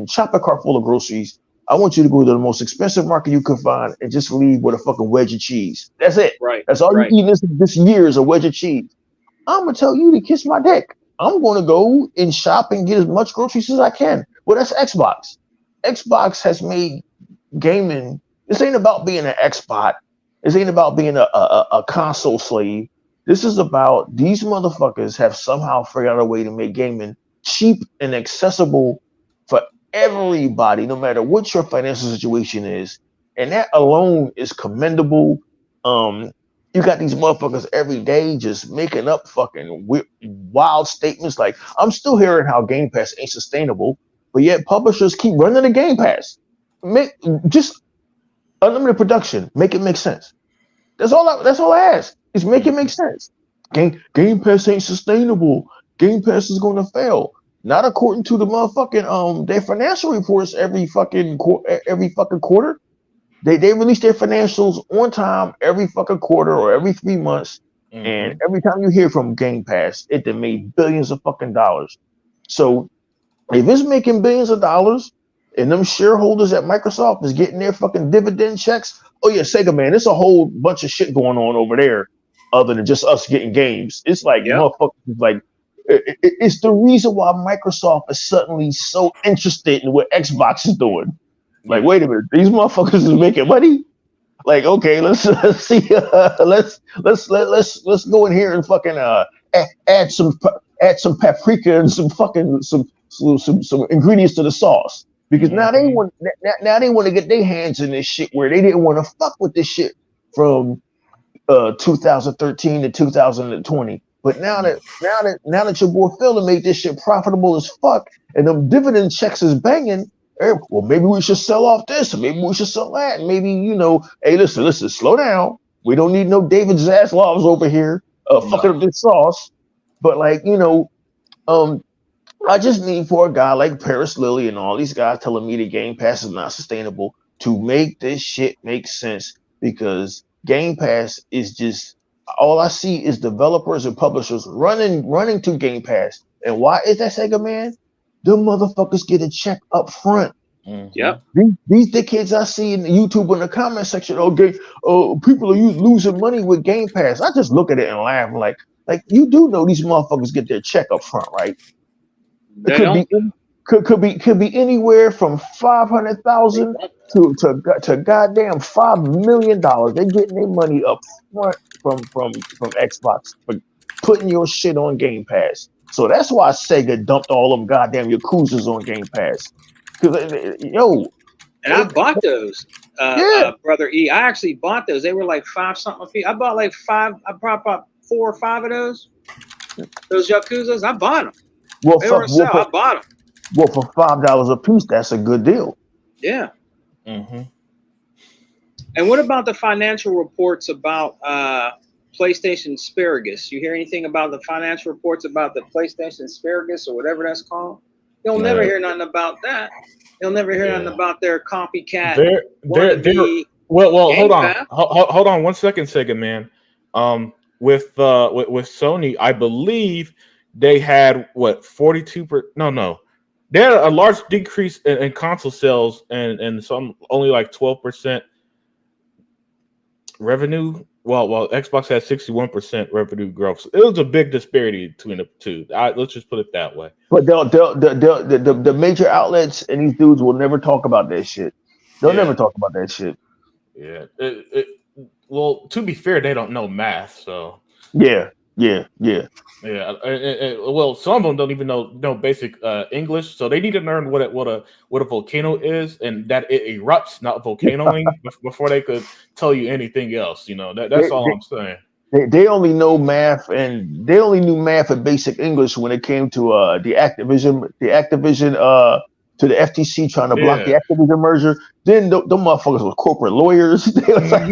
shopping cart full of groceries, I want you to go to the most expensive market you can find and just leave with a fucking wedge of cheese. That's it.
Right.
That's all you eat this year is a wedge of cheese. I'm gonna tell you to kiss my dick. I'm gonna go and shop and get as much groceries as I can. Well, that's Xbox. Xbox has made gaming. This ain't about being an Xbot. This ain't about being a console slave. This is about these motherfuckers have somehow figured out a way to make gaming cheap and accessible for everybody, no matter what your financial situation is. And that alone is commendable. You got these motherfuckers every day just making up fucking wild statements like, I'm still hearing how Game Pass ain't sustainable, but yet publishers keep running the Game Pass. Just unlimited production, make it make sense. That's all I ask, is make it make sense. Game Pass ain't sustainable. Game Pass is going to fail. Not according to the motherfucking their financial reports every fucking quarter. They release their financials on time every fucking quarter or every 3 months. And every time you hear from Game Pass, it done made billions of fucking dollars. So if it's making billions of dollars and them shareholders at Microsoft is getting their fucking dividend checks, oh yeah, Sega, man, there's a whole bunch of shit going on over there other than just us getting games. It's like motherfuckers, like it's the reason why Microsoft is suddenly so interested in what Xbox is doing. Like, wait a minute, these motherfuckers is making money. Like, okay, let's see, let's go in here and fucking add some paprika and some ingredients to the sauce, because now they want to get their hands in this shit where they didn't want to fuck with this shit from 2013 to 2020. But now that your boy Phil made this shit profitable as fuck and them dividend checks is banging, well, maybe we should sell off this, or maybe we should sell that. Maybe, hey, listen, slow down. We don't need no David Zaslavs over here fucking up this sauce. But like, I just need for a guy like Paris Lilly and all these guys telling me the Game Pass is not sustainable to make this shit make sense, because Game Pass is just, all I see is developers and publishers running to Game Pass. And why is that, Sega, man? Them motherfuckers get a check up front.
Yep.
These dickheads I see in YouTube in the comment section, people are losing money with Game Pass. I just look at it and laugh, like you do know these motherfuckers get their check up front, right? It could be anywhere from 500,000 to goddamn $5 million. They're getting their money up front from Xbox for putting your shit on Game Pass. So that's why Sega dumped all them goddamn Yakuzas on Game Pass.
And I bought those, Brother E. I actually bought those. They were like $5 something a piece. I bought like 5. I bought about 4 or 5 of those. Those Yakuzas, I bought them.
Well,
they were on sale. I bought them.
Well, for $5 a piece, that's a good deal.
Yeah. And what about the financial reports about PlayStation Asparagus? You hear anything about the financial reports about the PlayStation Asparagus or whatever that's called? You'll never
Yeah.
hear nothing about that. You'll never hear nothing
Yeah.
about their copycat
They're
wannabe
well.
Game
Hold on,
Pass.
hold on 1 second, Sega man. With Sony, I believe they had what 42%. No, they had a large decrease in console sales and some only like 12% revenue. While Xbox had 61% revenue growth, so it was a big disparity between the two. Let's just put it that way.
But the major outlets and these dudes will never talk about that shit. They'll
Yeah.
never talk about that shit.
Yeah. Well, to be fair, they don't know math, so.
Yeah.
Yeah, well, some of them don't even know basic English, so they need to learn what a volcano is, and that it erupts, not volcanoing, before they could tell you anything else. You know, that's all I'm saying.
They only know math, and they only knew math and basic English when it came to the Activision to the FTC trying to block the
Yeah.
Activision merger. Then the motherfuckers were corporate lawyers. They was like,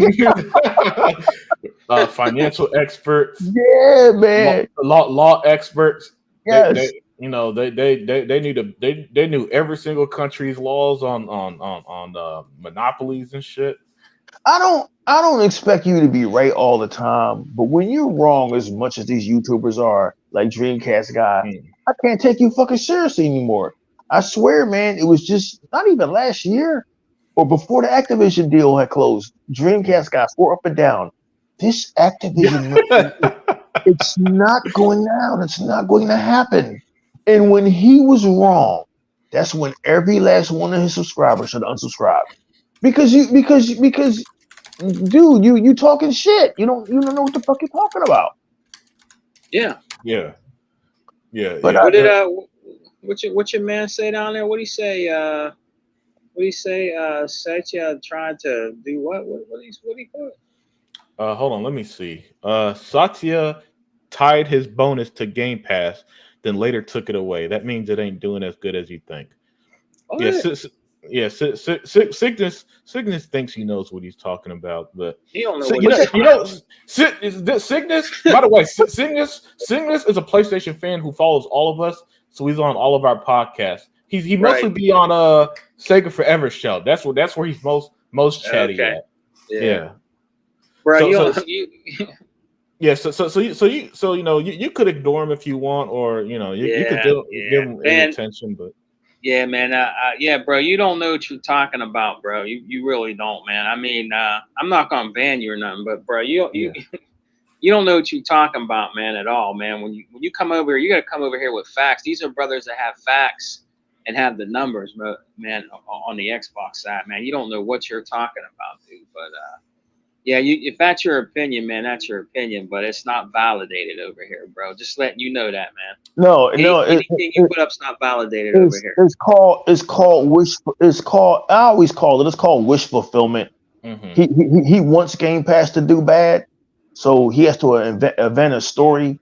Financial experts,
yeah, man.
law experts.
Yes.
They you know they knew every single country's laws on monopolies and shit.
I don't expect you to be right all the time, but when you're wrong as much as these YouTubers are, like Dreamcast guy, I can't take you fucking seriously anymore. I swear, man, it was just not even last year or before the Activision deal had closed. Dreamcast guy swore up and down, this Activision, it's not going down. It's not going to happen. And when he was wrong, that's when every last one of his subscribers should unsubscribe. Because dude, you talking shit. You don't know what the fuck you're talking about.
Yeah.
But
What did what's your man say down there? What do he say? Satya trying to do what? What he put?
Hold on, let me see. Satya tied his bonus to Game Pass, then later took it away. That means it ain't doing as good as you think.
What?
Cygnus thinks he knows what he's talking about, but
He don't know
Cygnus. By the way, Cygnus is a PlayStation fan who follows all of us, so he's on all of our podcasts. He mostly be on Sega Forever show. That's where he's most chatty at. Yeah.
Bro,
So you could ignore him if you want, or you could give him any attention, but.
Yeah, man. Bro, you don't know what you're talking about, bro. You really don't, man. I mean, I'm not gonna ban you or nothing, but bro, you don't know what you're talking about, man, at all, man. When you come over here, you gotta come over here with facts. These are brothers that have facts and have the numbers, man, on the Xbox side, man. You don't know what you're talking about, dude. But yeah, if that's your opinion, man, that's your opinion, but it's not validated over here, bro. Just letting you know that, man.
No,
anything you put up's not validated over here.
It's called wish. It's called. I always call it. It's called wish fulfillment.
Mm-hmm.
He wants Game Pass to do bad, so he has to invent a story.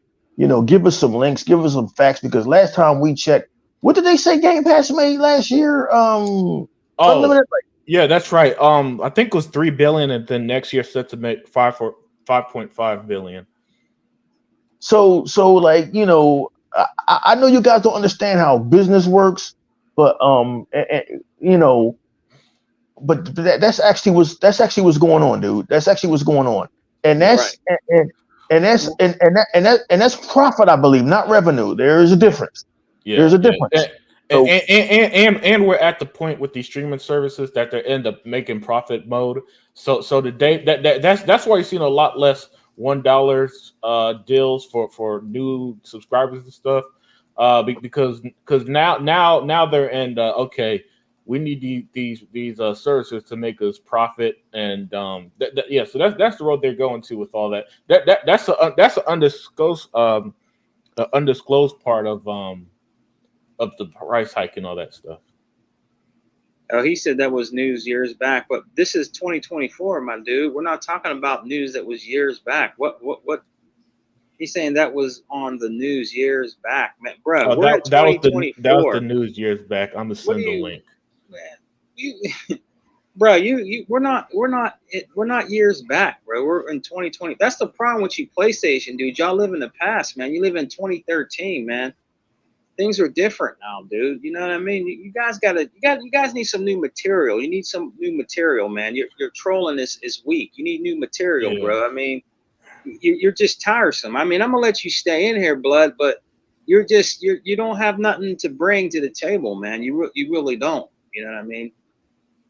Give us some links, give us some facts, because last time we checked, what did they say Game Pass made last year? Unlimited.
Yeah, that's right. I think it was $3 billion, and then next year set to make 5.5 billion.
So like I know you guys don't understand how business works, but but that's actually what's going on, dude. That's actually what's going on, and that's
right.
and that's profit, I believe, not revenue. There is a difference.
Yeah,
there's a difference.
And we're at the point with these streaming services that they end up making profit mode. So the day that's why you're seeing a lot less $1 deals for new subscribers and stuff. Because now they're in okay, we need these services to make us profit, and so that's the road they're going to with all that. That's an undisclosed part of the price hike and all that stuff.
Oh, he said that was news years back, but this is 2024, my dude. We're not talking about news that was years back. What? He's saying that was on the news years back, man, bro. We're at 2024.
That was the news years back. I'm gonna send the link.
Man, bro, we're not years back, bro. We're in 2020. That's the problem with you, PlayStation, dude. Y'all live in the past, man. You live in 2013, man. things are different now, dude. You know what I mean? You guys need some new material. You need some new material, man. Your trolling is weak. You need new material,
Yeah.
bro. I mean, you're just tiresome. I mean, I'm gonna let you stay in here, blood, but you don't have nothing to bring to the table, man. You really don't. You know what I mean?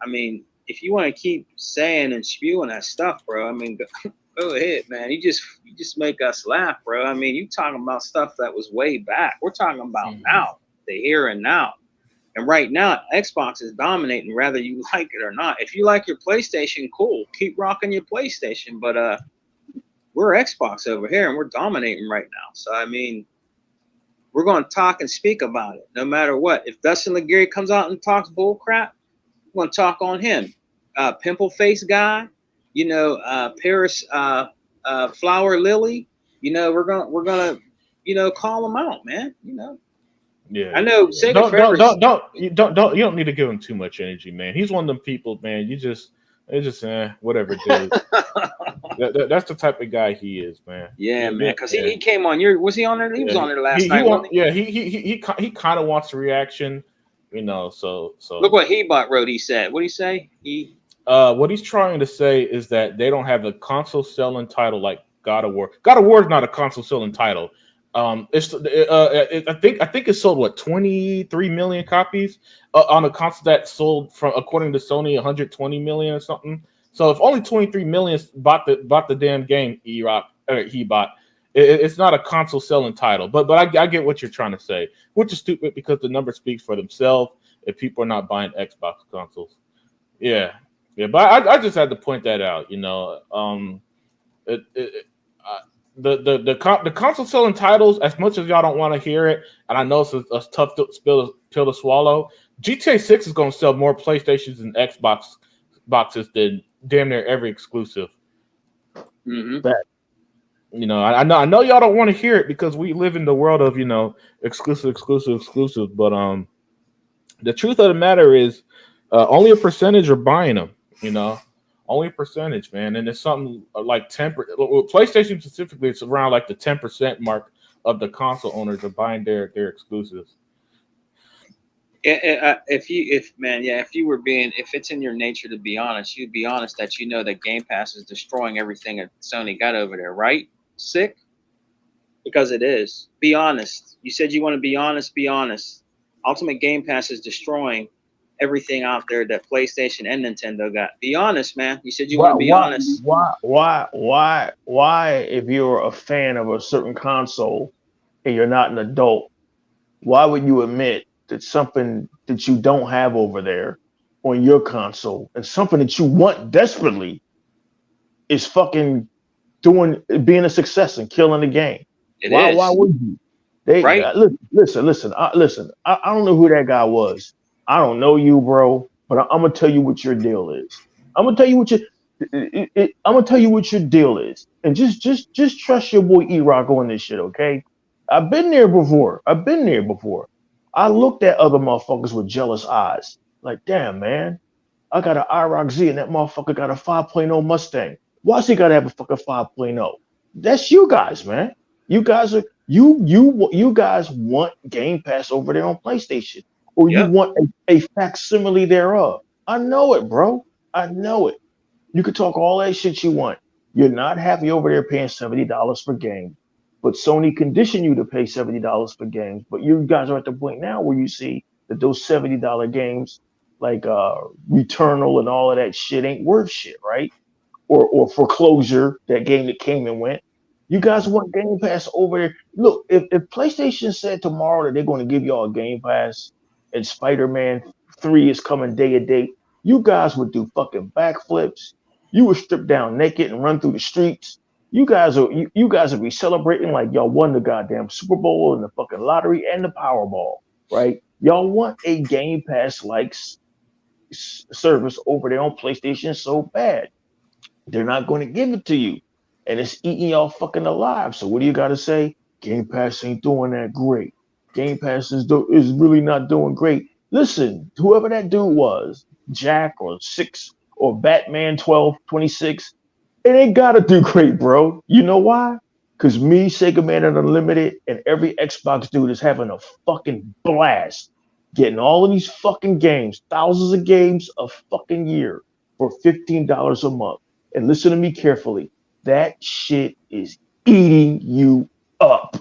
I mean, if you want to keep saying and spewing that stuff, bro, I mean, go ahead, man. You just make us laugh, bro. I mean, you talking about stuff that was way back. We're talking about now, the here and now. And right now, Xbox is dominating, whether you like it or not. If you like your PlayStation, cool. Keep rocking your PlayStation. But we're Xbox over here, and we're dominating right now. So, I mean, we're going to talk and speak about it, no matter what. If Dustin Laguerre comes out and talks bull crap, we're going to talk on him. Pimple face guy, Paris Flower Lily, we're gonna, call him out, man.
Yeah,
I know. Sega Forever.
You don't need to give him too much energy, man. He's one of them people, man. It's just whatever, dude. That's the type of guy he is, man.
Yeah, man. Because he came on was he on there? He was on there last night.
He kind of wants a reaction, So
look what Hebot wrote. He said, what did he say?
What he's trying to say is that they don't have a console selling title like God of War. God of War is not a console selling title. I think it sold 23 million copies on a console that sold, from according to Sony, 120 million or something. So if only 23 million bought the damn game, it's not a console selling title. But I get what you're trying to say, which is stupid because the numbers speak for themselves if people are not buying Xbox consoles. Yeah, but I just had to point that out. The console selling titles, as much as y'all don't want to hear it, and I know it's a tough pill to swallow, GTA 6 is going to sell more PlayStations and Xbox boxes than damn near every exclusive.
Mm-hmm.
But, I know y'all don't want to hear it because we live in the world of exclusive. But the truth of the matter is, only a percentage are buying them. Only a percentage, man, and it's something like 10%. PlayStation specifically, it's around like the 10% mark of the console owners are buying their exclusives.
If it's in your nature to be honest, you'd be honest that that Game Pass is destroying everything that Sony got over there, right? Sick? Because it is. Be honest. You said you want to be honest. Be honest. Ultimate Game Pass is destroying everything out there that PlayStation and Nintendo got. Be honest, man. You said you want to be honest.
Why, if you're a fan of a certain console and you're not an adult, why would you admit that something that you don't have over there on your console and something that you want desperately is fucking being a success and killing the game? Why would you?
Right?
Listen. I don't know who that guy was. I don't know you, bro, but I'm gonna tell you what your deal is. I'm gonna tell you what your deal is, and just trust your boy E-Rock on this shit, okay? I've been there before. I looked at other motherfuckers with jealous eyes, like, damn, man, I got an IROC Z and that motherfucker got a 5.0 Mustang. Why's he gotta have a fucking 5.0? That's you guys, man. You guys are you guys want Game Pass over there on PlayStation. Or you want a facsimile thereof. I know it, bro. I know it. You can talk all that shit you want. You're not happy over there paying $70 per game. But Sony conditioned you to pay $70 per games. But you guys are at the point now where you see that those $70 games, like Returnal and all of that shit, ain't worth shit, right? Or Foreclosure, that game that came and went. You guys want Game Pass over there. Look, if PlayStation said tomorrow that they're going to give y'all a Game Pass, and Spider-Man 3 is coming day to day, you guys would do fucking backflips. You would strip down naked and run through the streets. You guys would be celebrating like y'all won the goddamn Super Bowl and the fucking lottery and the Powerball, right? Y'all want a Game Pass like service over there on PlayStation so bad. They're not going to give it to you, and it's eating y'all fucking alive. So what do you got to say? Game Pass ain't doing that great. Game Pass is really not doing great. Listen, whoever that dude was, Jack or 6 or Batman 1226, it ain't gotta do great, bro. You know why? Because me, Sega Man, and Unlimited, and every Xbox dude is having a fucking blast getting all of these fucking games, thousands of games a fucking year for $15 a month. And listen to me carefully. That shit is eating you up.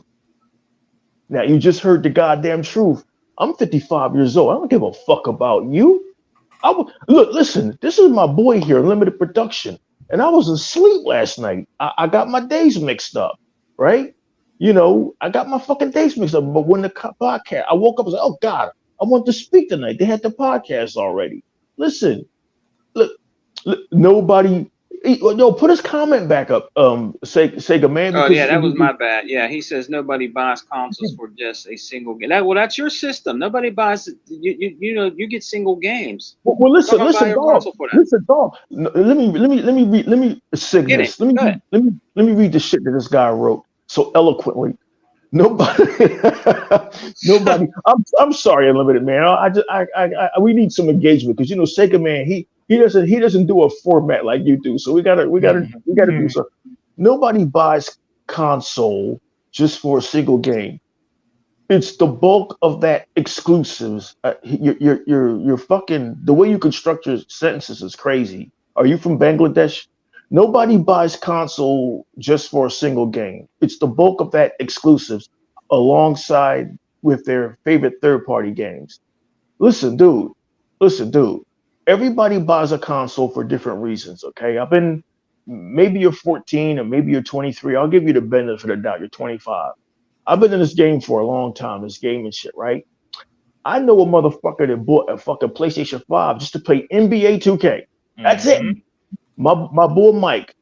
Now, you just heard the goddamn truth. I'm 55 years old. I don't give a fuck about you. Look, listen, this is my boy here, Limited Production. And I was asleep last night. I got my days mixed up, right? You know, I got my fucking days mixed up. But when the podcast, I woke up and said, oh, God, I want to speak tonight. They had the podcast already. Listen, look nobody. No, put his comment back up, Sega Man.
Oh yeah, that was my bad. Yeah, he says nobody buys consoles for just a single game. Well, that's your system. Nobody buys. You know, you get single games.
Well, listen, dog. Let me sig this. Let me read the shit that this guy wrote so eloquently. Nobody. I'm sorry, Unlimited Man. We need some engagement because you know, Sega Man. He doesn't do a format like you do. So we gotta do something. Nobody buys console just for a single game. It's the bulk of that exclusives. You're fucking, the way you construct your sentences is crazy. Are you from Bangladesh? Nobody buys console just for a single game. It's the bulk of that exclusives alongside with their favorite third-party games. Listen, dude. Everybody buys a console for different reasons, okay? Maybe you're 14 or maybe you're 23. I'll give you the benefit of the doubt. You're 25. I've been in this game for a long time, this game and shit, right? I know a motherfucker that bought a fucking PlayStation 5 just to play NBA 2K. That's it. My boy Mike,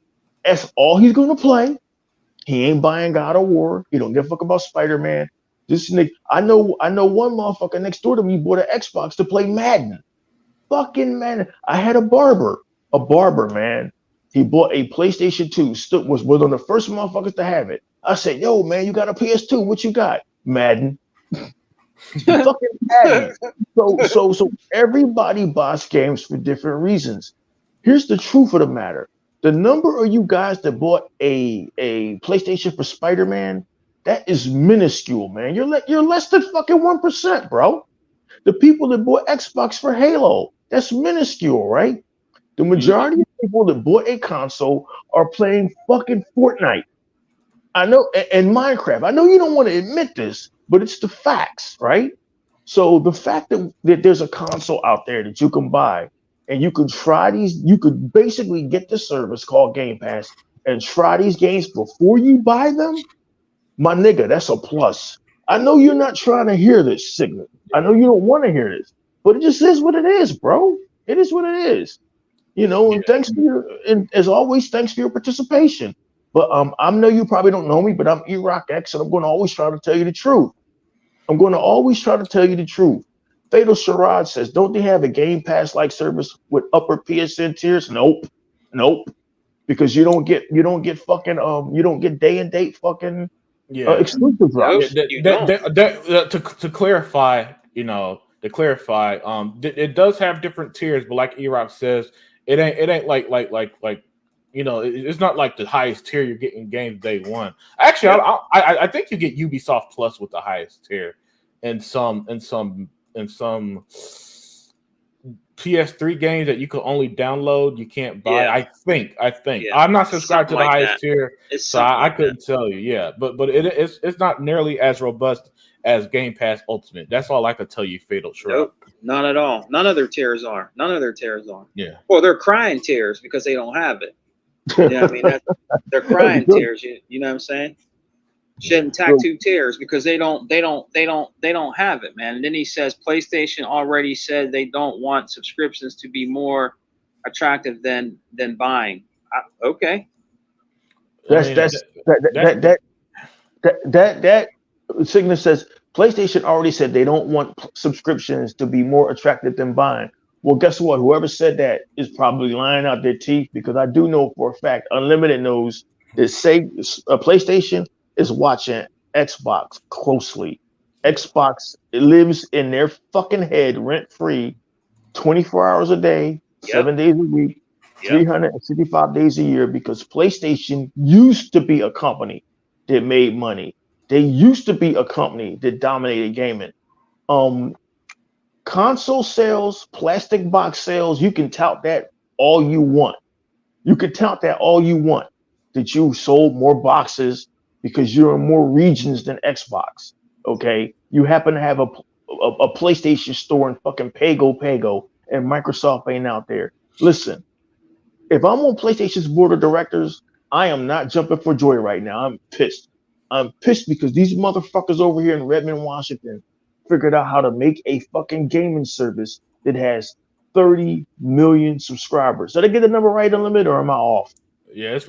that's all he's gonna play. He ain't buying God of War. He don't give a fuck about Spider-Man. This nigga, I know one motherfucker next door to me bought an Xbox to play Madden. Fucking man, I had a barber, man. He bought a PlayStation 2, was one of the first motherfuckers to have it. I said, yo, man, you got a PS2. What you got? Madden. Fucking Madden. So everybody buys games for different reasons. Here's the truth of the matter. The number of you guys that bought a PlayStation for Spider-Man, that is minuscule, man. You're less than fucking 1%, bro. The people that bought Xbox for Halo, that's minuscule, right? The majority of people that bought a console are playing fucking Fortnite. I know, and Minecraft. I know you don't want to admit this, but it's the facts, right? So the fact that there's a console out there that you can buy and you could try these, you could basically get the service called Game Pass and try these games before you buy them, my nigga, that's a plus. I know you're not trying to hear this signal. I know you don't want to hear this, but it just is what it is, bro. It is what it is. You know, and thanks for as always, thanks for your participation. But I know you probably don't know me, but I'm E-Rock X, and I'm going to always try to tell you the truth. Fatal Sharad says, don't they have a Game Pass-like service with upper PSN tiers? Nope. Because you don't get fucking you don't get day and date fucking exclusive drops.
To clarify, it does have different tiers, but like E-Rock says, it ain't like it's not like the highest tier you're getting games day one. Actually, I think you get Ubisoft Plus with the highest tier, and some PS3 games that you can only download, you can't buy. Yeah. I think. Yeah. I'm not subscribed to the highest tier, so I couldn't tell you. Yeah, but it's not nearly as robust as Game Pass Ultimate. That's all I could tell you, Fatal Shrub.
Nope, not at all. None of their tiers are.
Yeah.
Well, they're crying tiers because they don't have it. Yeah, I mean they're crying tiers. You know what I'm saying? Shed and tattoo tiers because they don't have it, man. And then he says PlayStation already said they don't want subscriptions to be more attractive than buying. Okay.
That Signa says PlayStation already said they don't want subscriptions to be more attractive than buying. Well, guess what? Whoever said that is probably lying out their teeth because I do know for a fact Unlimited knows that PlayStation is watching Xbox closely. Xbox lives in their fucking head rent-free 24 hours a day, 7 days a week, 365 days a year because PlayStation used to be a company that made money. They used to be a company that dominated gaming. Console sales, plastic box sales, you can tout that all you want. You can tout that all you want. That you sold more boxes because you're in more regions than Xbox. Okay, you happen to have a PlayStation store in fucking Pago, and Microsoft ain't out there. Listen, if I'm on PlayStation's board of directors, I am not jumping for joy right now. I'm pissed. I'm pissed because these motherfuckers over here in Redmond, Washington, figured out how to make a fucking gaming service that has 30 million subscribers. Did I get the number right, Unlimited, or am I off?
Yeah,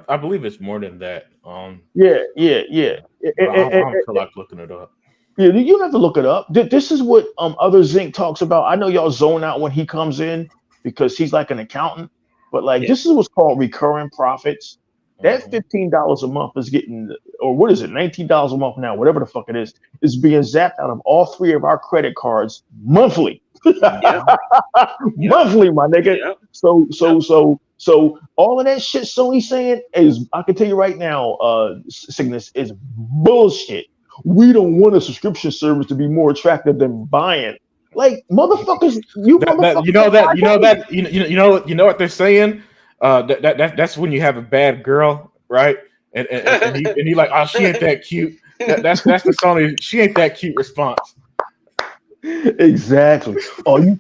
I believe it's more than that.
Yeah.
I don't feel like looking it up.
Yeah, you don't have to look it up. This is what Other Zinc talks about. I know y'all zone out when he comes in because he's like an accountant, but like this is what's called recurring profits. That $15 a month is getting, or what is it, $19 a month now, whatever the fuck it is being zapped out of all three of our credit cards monthly. Monthly, my nigga.
Yep.
So all of that shit Sony's saying is, I can tell you right now, Cygnus, is bullshit. We don't want a subscription service to be more attractive than buying. Like motherfuckers, you
know what they're saying. That's when you have a bad girl, right? And he like, oh, she ain't that cute. That's the Sony. She ain't that cute response.
Exactly. Are you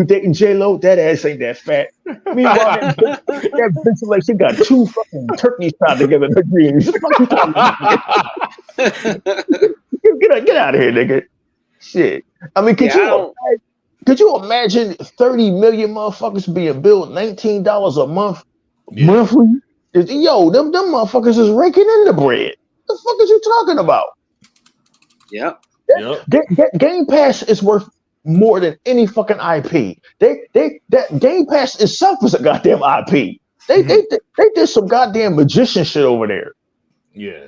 dating J-Lo? That ass ain't that fat. Meanwhile, that bitch like she got two fucking turkeys tied together in her jeans. Get out of here, nigga. Shit. I mean, could you imagine 30 million motherfuckers being billed $19 a month monthly? Yo, them motherfuckers is raking in the bread. What the fuck is you talking about?
Yep.
Game Pass is worth more than any fucking IP. That Game Pass itself is a goddamn IP. They did some goddamn magician shit over there.
Yeah.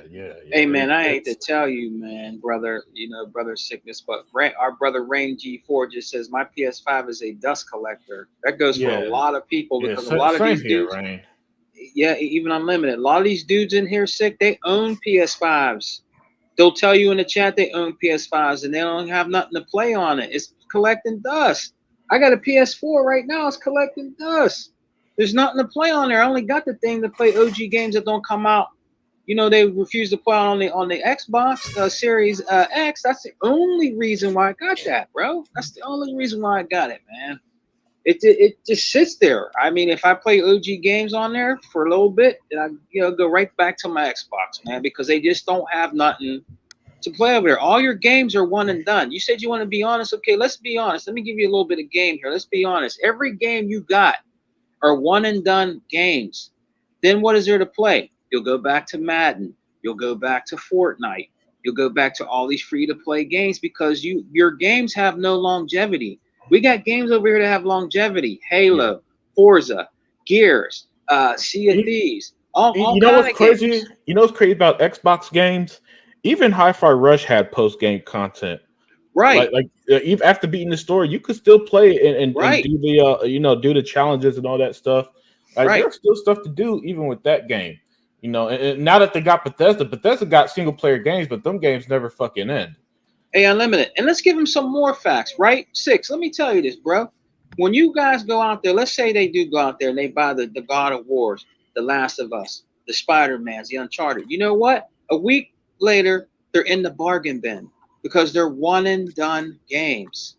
Hey man, I hate to tell you, man, brother, brother Sickness, but our brother Rain G4 just says my PS5 is a dust collector. That goes for a lot of people because a lot of these dudes, even Unlimited, a lot of these dudes in here, Sick, they own PS5s. They'll tell you in the chat they own PS5s and they don't have nothing to play on it. It's collecting dust. I got a PS4 right now. It's collecting dust. There's nothing to play on there. I only got the thing to play OG games that don't come out. They refuse to play on the Xbox Series X. That's the only reason why I got that, bro. That's the only reason why I got it, man. It just sits there. I mean, if I play OG games on there for a little bit, then I go right back to my Xbox, man, because they just don't have nothing to play over there. All your games are one and done. You said you want to be honest. Okay, let's be honest. Let me give you a little bit of game here. Let's be honest. Every game you got are one and done games. Then what is there to play? You'll go back to Madden. You'll go back to Fortnite. You'll go back to all these free-to-play games because your games have no longevity. We got games over here that have longevity. Halo, Forza, Gears, Sea of Thieves. All
you know what's crazy? Games. You know what's crazy about Xbox games? Even Hi-Fi Rush had post-game content.
Right.
Like even after beating the story, you could still play and do the do the challenges and all that stuff. Like, there's still stuff to do even with that game. And now that they got Bethesda got single player games, but them games never fucking end.
Hey, Unlimited. And let's give them some more facts, right? Six, let me tell you this, bro. When you guys go out there, let's say they do go out there and they buy the God of Wars, The Last of Us, the Spider-Mans, the Uncharted. You know what? A week later, they're in the bargain bin because they're one and done games.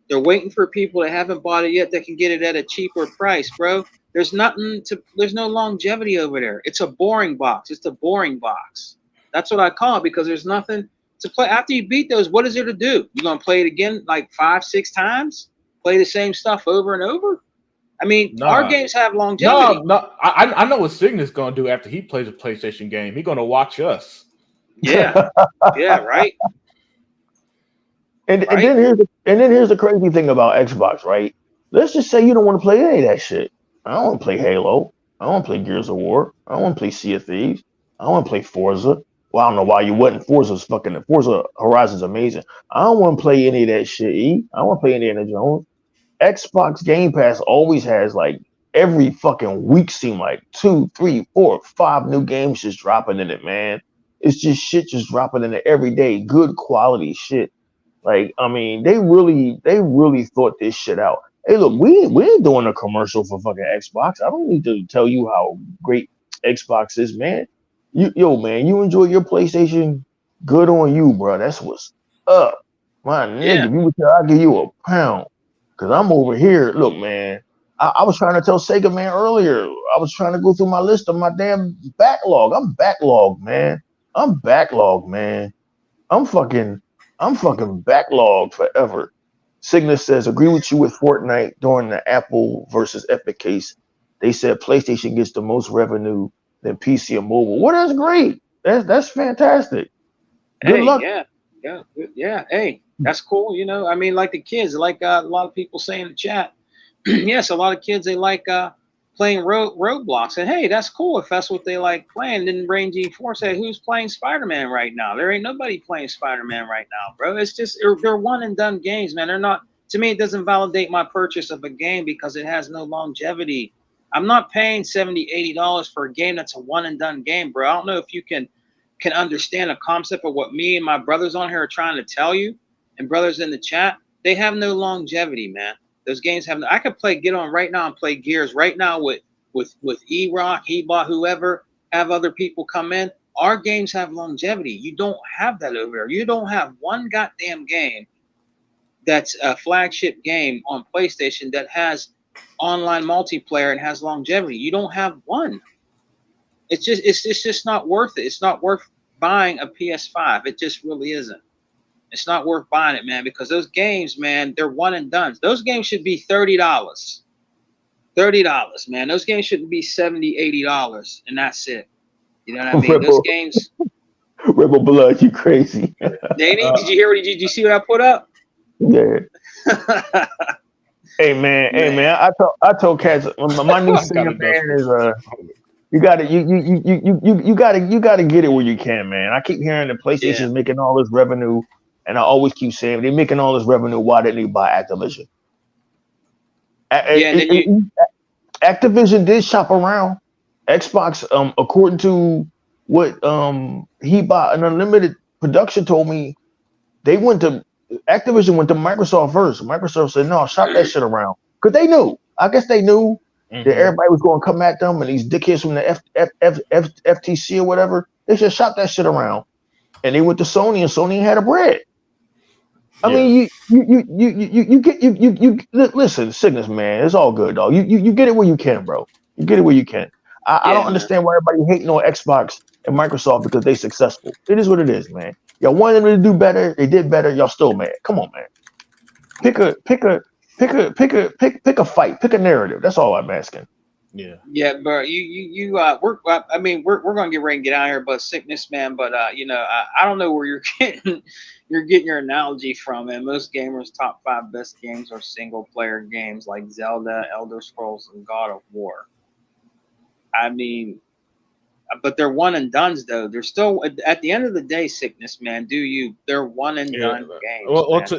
They're waiting for people that haven't bought it yet that can get it at a cheaper price, bro. There's no longevity over there. It's a boring box. It's the boring box. That's what I call it because there's nothing to play. After you beat those, what is there to do? You're going to play it again like 5-6 times? Play the same stuff over and over? I mean, our games have longevity.
No. I know what Cygnus going to do after he plays a PlayStation game. He's going to watch us.
Yeah. Yeah, right?
And then here's the crazy thing about Xbox, right? Let's just say you don't want to play any of that shit. I don't want to play Halo. I don't want to play Gears of War. I don't want to play Sea of Thieves. I don't want to play Forza. Well, I don't know why you wouldn't. Forza Horizon's amazing. I don't want to play any of that shit. I don't want to play any of the Jones. Xbox Game Pass always has like every fucking week seem like 2, 3, 4, 5 new games just dropping in it, man. It's just shit just dropping in it every day. Good quality shit. Like, I mean, they really thought this shit out. Hey, look, we ain't doing a commercial for fucking Xbox. I don't need to tell you how great Xbox is, man. Man, you enjoy your PlayStation. Good on you, bro. That's what's up, my nigga.
Yeah.
If you would tell, I'll give you a pound. Cause I'm over here. Look, man. I was trying to tell Sega man earlier. I was trying to go through my list of my damn backlog. I'm backlogged, man. I'm fucking backlogged forever. Cygnus says, agree with you with Fortnite during the Apple versus Epic case. They said PlayStation gets the most revenue than PC and mobile. Well, that's great. That's fantastic. Good luck.
Yeah. Hey, that's cool. You know, I mean, like the kids, like a lot of people say in the chat. Yes, a lot of kids, they like playing Roblox. And hey, that's cool if that's what they like playing. Then Brain G4 said, who's playing Spider-Man right now? There ain't nobody playing Spider-Man right now, bro. It's just, they're one and done games, man. They're not, to me, it doesn't validate my purchase of a game because it has no longevity. I'm not paying $70, $80 for a game that's a one and done game, bro. I don't know if you can understand the concept of what me and my brothers on here are trying to tell you, and brothers in the chat. They have no longevity, man. Those games have no, I could get on right now and play Gears right now with E-Rock, Hebot, whoever, have other people come in. Our games have longevity. You don't have that over there. You don't have one goddamn game that's a flagship game on PlayStation that has online multiplayer and has longevity. You don't have one. It's just not worth it. It's not worth buying a PS5. It just really isn't. It's not worth buying it, man, because those games, man, they're one and done. Those games should be $30. $30, man. Those games shouldn't be $70, $80, and that's it. You know what I mean? Those games.
Rebel Blood, you crazy.
Danny, did you hear? Did you see what I put up?
Yeah. Hey man. I told cats my new thing, man, is you gotta get it where you can, man. I keep hearing that PlayStation's making all this revenue, and I always keep saying they're making all this revenue. Why didn't they buy Activision? Activision did shop around. Xbox, according to what he bought an Unlimited Production told me, Activision went to Microsoft first. Microsoft said, no, shop that shit around. Because they knew. I guess they knew that everybody was going to come at them, and these dickheads from the FTC or whatever, they should shop that shit around. And they went to Sony, and Sony had a bread. I mean, you listen, Cygnus, man, it's all good, dog. You get it where you can, bro. You get it where you can. I don't understand why everybody hating on Xbox and Microsoft because they successful. It is what it is, man. Y'all wanted them to do better, they did better. Y'all still mad. Come on, man. Pick a fight. Pick a narrative. That's all I'm asking.
Yeah, bro. We're gonna get ready and get out of here, but Cygnus, man. But I don't know where you're getting your analogy from. And most gamers' top 5 best games are single player games like Zelda, Elder Scrolls, and God of War. I mean, but they're one and dones though. They're still at the end of the day, Cygnus, man. They're one and done games.
Well, to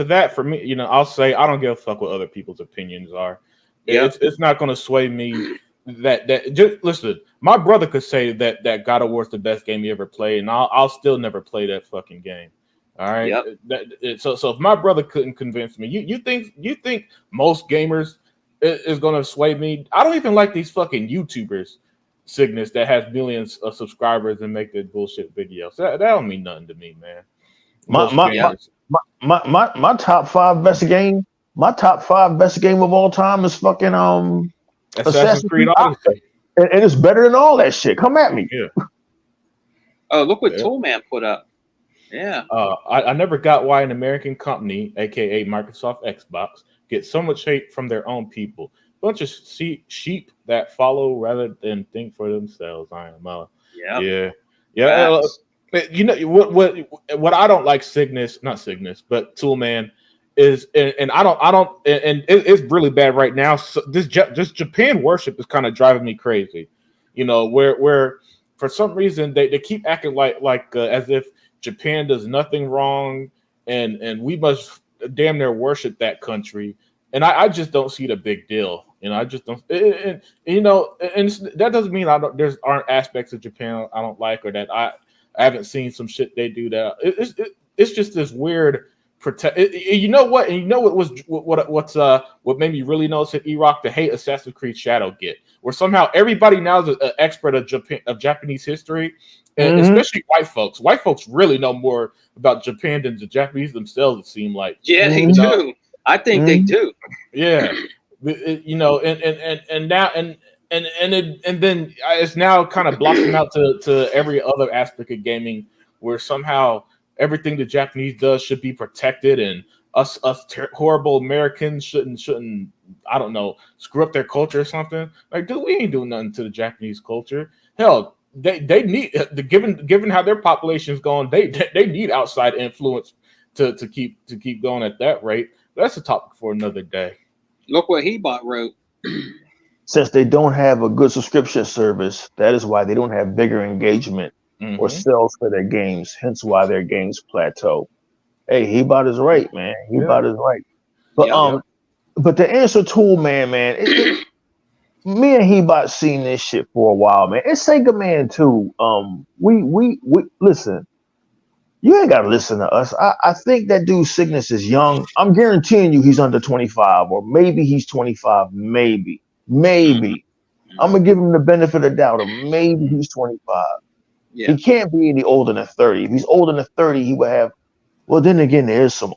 that, for me, I'll say I don't give a fuck what other people's opinions are. It's not going to sway me. That just listen. My brother could say that God of War is the best game he ever played, and I'll still never play that fucking game. All right. Yep. So if my brother couldn't convince me, you think most gamers is going to sway me? I don't even like these fucking YouTubers, Cygnus, that has millions of subscribers and make their bullshit videos. That don't mean nothing to me, man.
My top 5 best game. My top 5 best game of all time is fucking Assassin's Creed Odyssey. And it's better than all that shit. Come at me.
Yeah.
Oh, look what Toolman put up. Yeah.
I never got why an American company, aka Microsoft Xbox, gets so much hate from their own people. Bunch of sheep that follow rather than think for themselves. I am. Yeah. What I don't like, not Cygnus, but Toolman is, and I don't, and it's really bad right now. So this Japan worship is kind of driving me crazy. Where for some reason they keep acting like as if Japan does nothing wrong, and we must damn near worship that country. and I just don't see the big deal. You know, I just don't. And that doesn't mean there aren't aspects of Japan I don't like, or that I haven't seen some shit they do that it's just this weird protect. You know what? And you know what made me really notice at E-Rock, the hate Assassin's Creed Shadow get, where somehow everybody now is an expert of Japanese history, and especially white folks. White folks really know more about Japan than the Japanese themselves. It seemed like.
Yeah, they do. I think they do.
Yeah. You know, and now and then it's now kind of blossomed out to every other aspect of gaming, where somehow everything the Japanese does should be protected, and us horrible Americans shouldn't I don't know, screw up their culture or something. Like, dude, we ain't doing nothing to the Japanese culture. Hell, they need given how their population's going, they need outside influence to keep going at that rate. That's a topic for another day.
Look what Hebot wrote.
Since they don't have a good subscription service, that is why they don't have bigger engagement or sales for their games. Hence why their games plateau. Hey, Hebot is right, man. Hebot is right. But but the answer tool, man, me and Hebot seen this shit for a while, man. And Sega Man too. We listen. You ain't gotta listen to us. I think that dude Cygnus is young. I'm guaranteeing you he's under 25, or maybe he's 25. Maybe. I'm gonna give him the benefit of the doubt, or maybe he's 25. Yeah. He can't be any older than 30. If he's older than 30, he would have. Well, then again, there's some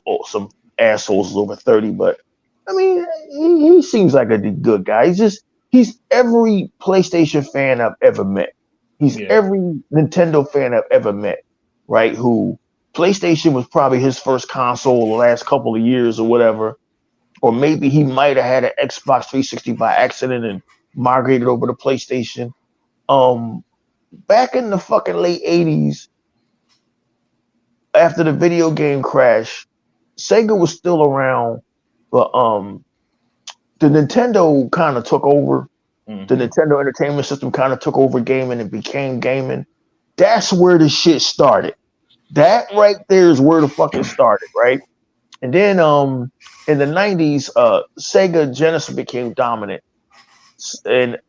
assholes over 30, but I mean, he seems like a good guy. He's every PlayStation fan I've ever met. He's every Nintendo fan I've ever met. Right, who PlayStation was probably his first console the last couple of years or whatever, or maybe he might have had an Xbox 360 by accident and migrated over to PlayStation. Back in the fucking late 80s, after the video game crash, Sega was still around, but the Nintendo kind of took over. The Nintendo Entertainment System kind of took over gaming and became gaming. That's where the shit started. That right there is where the fucking started, right? And then in the 90s, Sega Genesis became dominant. And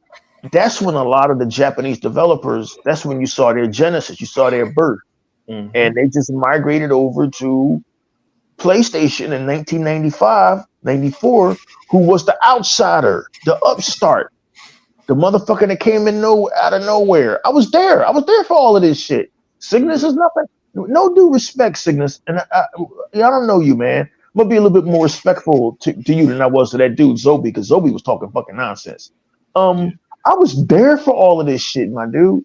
that's when a lot of the Japanese developers, that's when you saw their genesis, you saw their birth. And they just migrated over to PlayStation in 1995, 94, who was the outsider, the upstart. The motherfucker that came in out of nowhere. I was there for all of this shit. Cygnus is nothing. No due respect, Cygnus. And I don't know you, man. I'm gonna be a little bit more respectful to you than I was to that dude Zobi, because Zobi was talking fucking nonsense. I was there for all of this shit, my dude.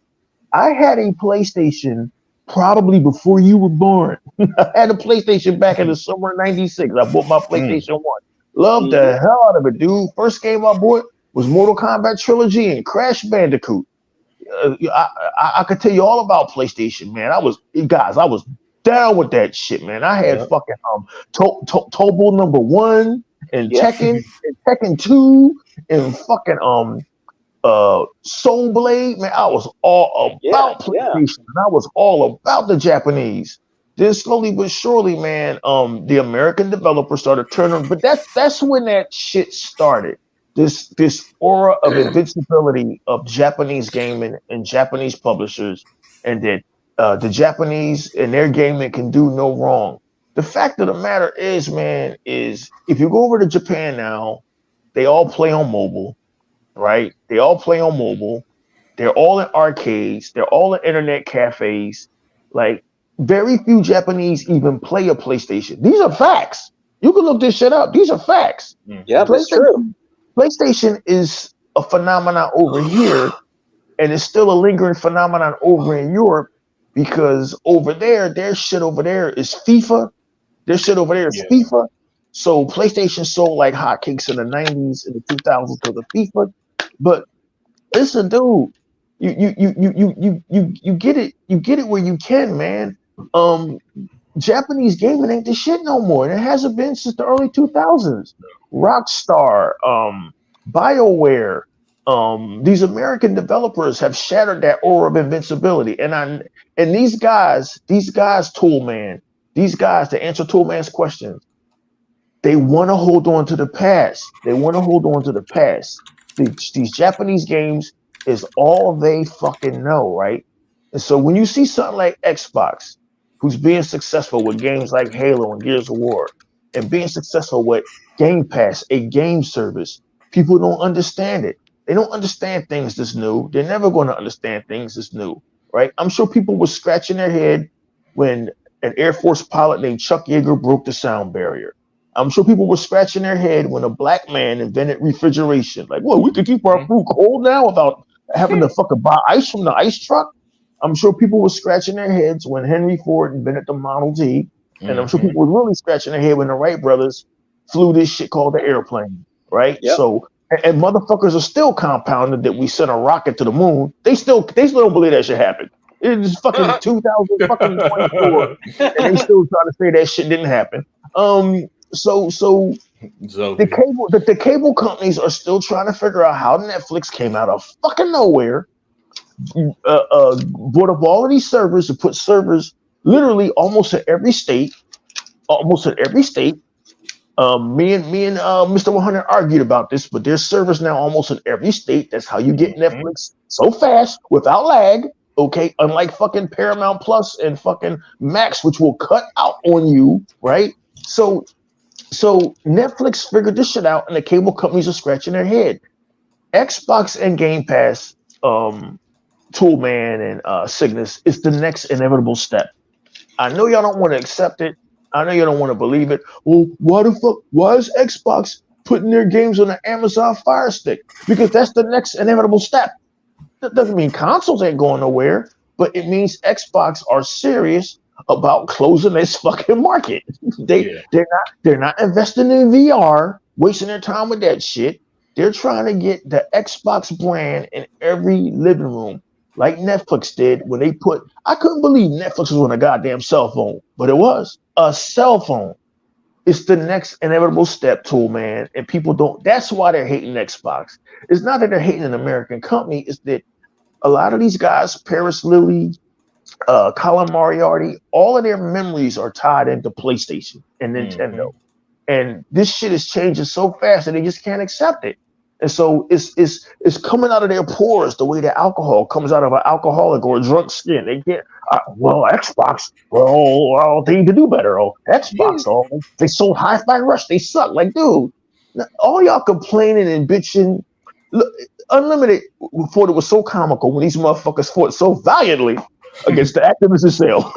I had a PlayStation probably before you were born. I had a PlayStation back in the summer of '96. I bought my PlayStation 1. Loved the hell out of it, dude. First game I bought was Mortal Kombat Trilogy and Crash Bandicoot. I could tell you all about PlayStation, man. I was down with that shit, man. I had fucking Tobo number 1 and Tekken 2 and fucking Soul Blade. Man, I was all about PlayStation. And I was all about the Japanese. Then slowly but surely, man, the American developers started turning. But that's when that shit started. This aura of invincibility of Japanese gaming and Japanese publishers, and that the Japanese and their gaming can do no wrong. The fact of the matter is, man, is if you go over to Japan now, they all play on mobile, right? They all play on mobile. They're all in arcades. They're all in internet cafes. Like, very few Japanese even play a PlayStation. These are facts. You can look this shit up. These are facts.
Yeah, that's true.
PlayStation is a phenomenon over here, and it's still a lingering phenomenon over in Europe, because over there, their shit over there is FIFA. Their shit over there is FIFA. So PlayStation sold like hotcakes in the 90s and the 2000s to the FIFA. But listen, dude, you get it where you can, man. Japanese gaming ain't the shit no more, and it hasn't been since the early 2000s. Rockstar, BioWare, these American developers have shattered that aura of invincibility. And these guys, Toolman, these guys, to answer Toolman's questions, They want to hold on to the past. These Japanese games is all they fucking know, right? And so when you see something like Xbox, who's being successful with games like Halo and Gears of War, and being successful with Game Pass, a game service, people don't understand it. They don't understand things that's new. They're never going to understand things that's new, right? I'm sure people were scratching their head when an Air Force pilot named Chuck Yeager broke the sound barrier. I'm sure people were scratching their head when a black man invented refrigeration. Like, well, we could keep our food cold now without having to fucking buy ice from the ice truck. I'm sure people were scratching their heads when Henry Ford invented the Model T. And I'm sure people were really scratching their head when the Wright brothers flew this shit called the airplane, right?
Yep.
So, and motherfuckers are still compounded that we sent a rocket to the moon. They still don't believe that shit happened. It's fucking 2024, and they still trying to say that shit didn't happen. So the cable companies are still trying to figure out how Netflix came out of fucking nowhere, brought up all of these servers and put servers literally almost at every state. Me and Mr. 100 argued about this, but there's servers now almost in every state. That's how you get Netflix so fast without lag. Okay, unlike fucking Paramount Plus and fucking Max, which will cut out on you, right? So Netflix figured this shit out, and the cable companies are scratching their head. Xbox and Game Pass, Toolman and Cygnus is the next inevitable step. I know y'all don't want to accept it. I know you don't want to believe it. Well, why is Xbox putting their games on the Amazon Fire Stick? Because that's the next inevitable step. That doesn't mean consoles ain't going nowhere, but it means Xbox are serious about closing this fucking market. They're not investing in VR, wasting their time with that shit. They're trying to get the Xbox brand in every living room, like Netflix did when they put. I couldn't believe Netflix was on a goddamn cell phone, but it was a cell phone. It's the next inevitable step, Tool Man, and people don't. That's why they're hating Xbox. It's not that they're hating an American company. It's that a lot of these guys, Paris Lilly, Colin Moriarty, all of their memories are tied into PlayStation and Nintendo. And this shit is changing so fast that they just can't accept it. And so it's coming out of their pores the way that alcohol comes out of an alcoholic or a drunk skin. They can't, Xbox, they need to do better. Xbox, they sold Hi-Fi Rush, they suck. Like, dude, all y'all complaining and bitching. Look, Unlimited thought it was so comical when these motherfuckers fought so valiantly against the Activision sale.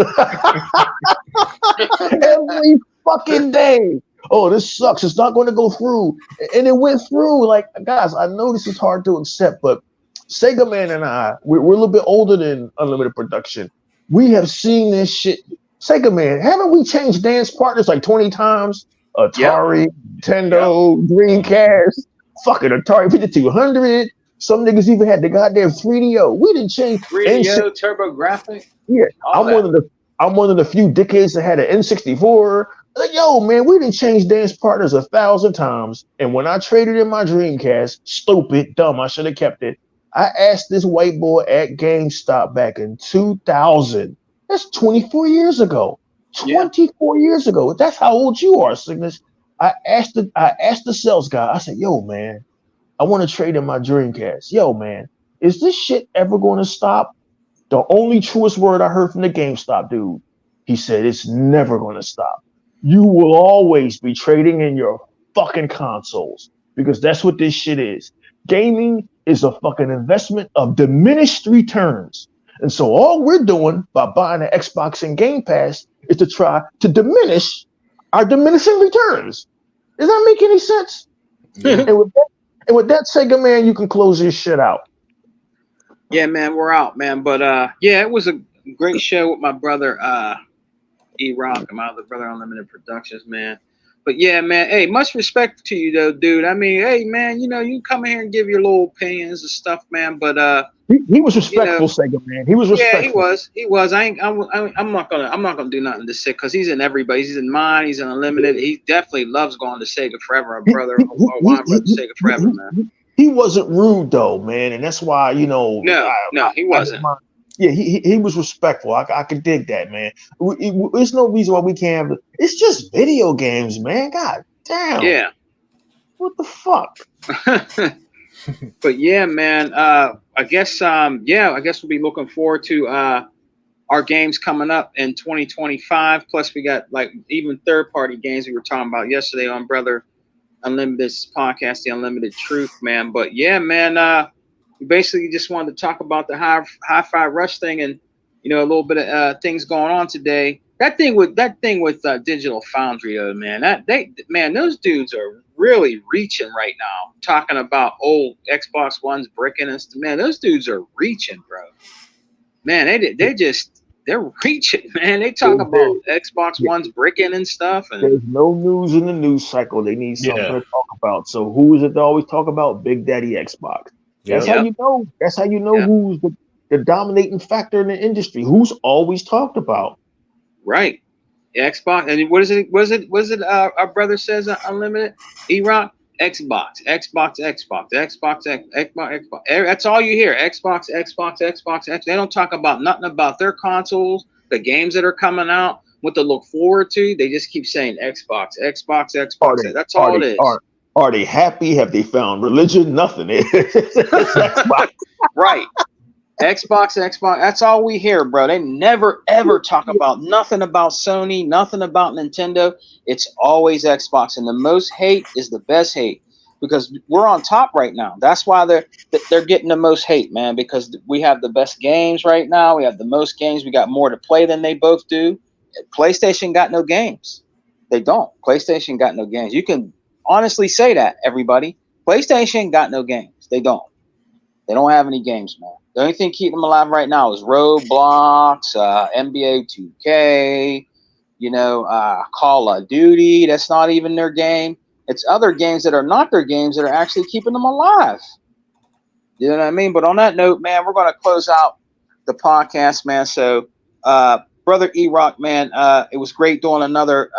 Every fucking day. Oh, this sucks. It's not going to go through. And it went through. Like, guys, I know this is hard to accept, but Sega Man and we're a little bit older than Unlimited Production. We have seen this shit. Sega Man, haven't we changed dance partners like 20 times? Atari, Nintendo, Dreamcast, fucking Atari 5200. Some niggas even had the goddamn 3DO. We didn't change
3DO, TurboGrafx.
Yeah, I'm one of the few decades that had an N64. Like, yo, man, we didn't change dance partners 1,000 times. And when I traded in my Dreamcast, stupid, dumb, I should have kept it. I asked this white boy at GameStop back in 2000. That's 24 years ago. 24 years ago. That's how old you are, Cygnus. I asked the sales guy. I said, yo, man, I want to trade in my Dreamcast. Yo, man, is this shit ever going to stop? The only truest word I heard from the GameStop dude, he said, it's never going to stop. You will always be trading in your fucking consoles because that's what this shit is. Gaming is a fucking investment of diminished returns. And so all we're doing by buying an Xbox and Game Pass is to try to diminish our diminishing returns. Does that make any sense? Yeah. And with that, Sega Man, you can close this shit out.
Yeah, man, we're out, man. But yeah, it was a great show with my brother E-Rock and my other brother Unlimited Productions, man. But yeah, man, hey, much respect to you though, dude. I mean, hey, man, you know, you come here and give your little opinions and stuff, man. But
he was respectful, Sega Man. He was respectful.
Yeah, he was. I'm not gonna do nothing to Sega because he's in everybody's. He's in mine. He's in Unlimited. He definitely loves going to Sega forever. Our brother, Sega forever, man.
He wasn't rude though, man, and that's why, you know.
No, he wasn't.
Yeah, he was respectful. I could dig that, man. There's no reason why we can't have. It's just video games, man. God Damn.
Yeah.
What the fuck?
But yeah, man. I guess we'll be looking forward to our games coming up in 2025. Plus, we got like even third-party games we were talking about yesterday on Brother Unlimited's podcast, The Unlimited Truth, man. But yeah, man. We basically just wanted to talk about the Hi-Fi Rush thing, and a little bit of things going on today. That thing with Digital Foundry, man, those dudes are really reaching right now. Talking about old Xbox Ones bricking and stuff. Man, those dudes are reaching, bro. Man, they're reaching, man. They talk about Xbox Ones bricking and stuff. And
there's no news in the news cycle. They need something to talk about. So who is it they always talk about? Big Daddy Xbox. That's how you know. That's how you know who's the dominating factor in the industry. Who's always talked about. Right.
Xbox. And what is it? Was it our brother says Unlimited? E-Rock? Xbox. That's all you hear. Xbox. They don't talk about nothing about their consoles, the games that are coming out, what to look forward to. They just keep saying Xbox. That's all it is.
Are they happy? Have they found religion? Nothing. Xbox.
Right. Xbox. That's all we hear, bro. They never, ever talk about nothing about Sony, nothing about Nintendo. It's always Xbox. And the most hate is the best hate because we're on top right now. That's why they're getting the most hate, man, because we have the best games right now. We have the most games. We got more to play than they both do. PlayStation got no games. They don't. PlayStation got no games. You can honestly say that, everybody. PlayStation got no games. They don't. They don't have any games, man. The only thing keeping them alive right now is Roblox, NBA 2K, Call of Duty. That's not even their game. It's other games that are not their games that are actually keeping them alive. You know what I mean? But on that note, man, we're going to close out the podcast, man. So, Brother E-Rock, man, it was great doing another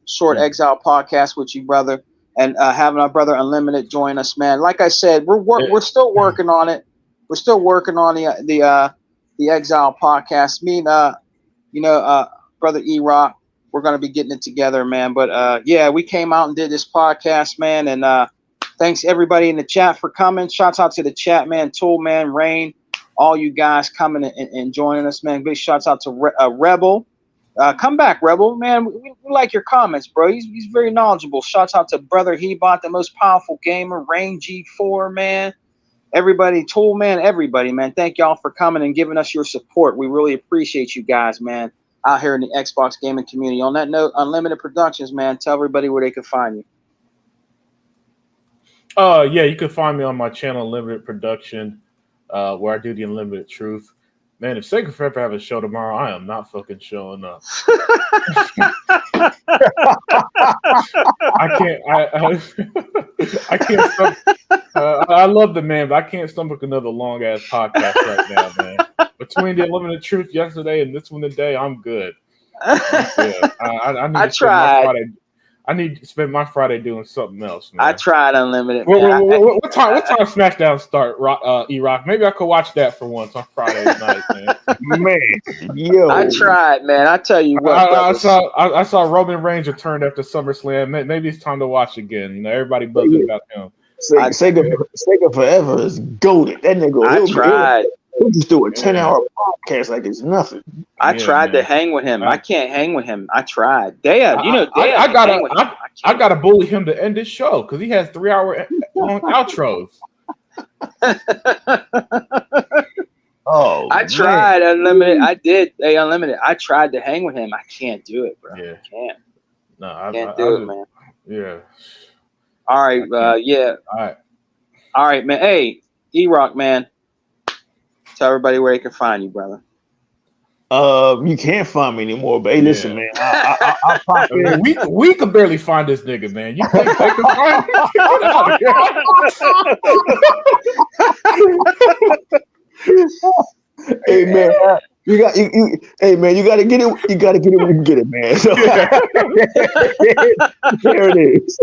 short exile podcast with you, brother. And having our brother Unlimited join us, man. Like I said, we're still working on it. We're still working on the Exile podcast. Me and brother E-Rock, we're gonna be getting it together, man. But we came out and did this podcast, man. And thanks everybody in the chat for coming. Shouts out to the chat, man. Tool Man, Rain, all you guys coming and joining us, man. Big shouts out to Rebel. Come back, Rebel, man. We like your comments, bro. He's very knowledgeable. Shouts out to Brother Hebot, the most powerful gamer, Rain G4, man. Everybody, Tool Man, everybody, man. Thank y'all for coming and giving us your support. We really appreciate you guys, man, out here in the Xbox gaming community. On that note, Unlimited Productions, man. Tell everybody where they can find you.
You can find me on my channel, Unlimited Production, where I do the Unlimited Truth. Man, if Sega Forever have a show tomorrow, I am not fucking showing up. I can't. I love the man, but I can't stomach another long ass podcast right now, man. Between the Unlimited Truth yesterday and this one today, I'm good. I need to spend my Friday doing something else, man.
I tried Unlimited.
What time SmackDown start, E-Rock? Maybe I could watch that for once on Friday night, man.
Yo.
I tried, man. I tell you what.
I saw Roman Reigns return after SummerSlam. Maybe it's time to watch again. Everybody buzzing about him.
Sega Forever is goated. That nigga. He'll just do a 10-hour podcast like it's nothing.
I tried to hang with him. I can't hang with him. I tried.
I gotta bully him to end this show because he has 3-hour long outros.
I tried Unlimited. I did. Hey, Unlimited. I tried to hang with him. I can't do it, bro.
Yeah.
I can't.
No,
I can't do it, man.
Yeah.
All right. All right, man. Hey, E-Rock, man. Tell everybody where they can find you, brother.
You can't find me anymore, but hey, listen, man. I pop in.
We could barely find this nigga, man. You think they can find
him? Hey, man. You gotta get it. You gotta get it when you get it, man. So, there it is.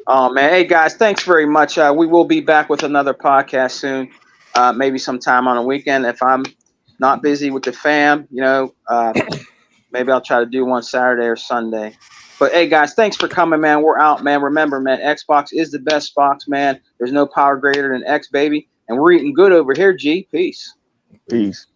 Oh man, hey guys, thanks very much. We will be back with another podcast soon. Maybe sometime on a weekend if I'm not busy with the fam. Maybe I'll try to do one Saturday or Sunday. But hey, guys, thanks for coming, man. We're out, man. Remember, man, Xbox is the best box, man. There's no power greater than X, baby. And we're eating good over here, G. Peace.
Peace.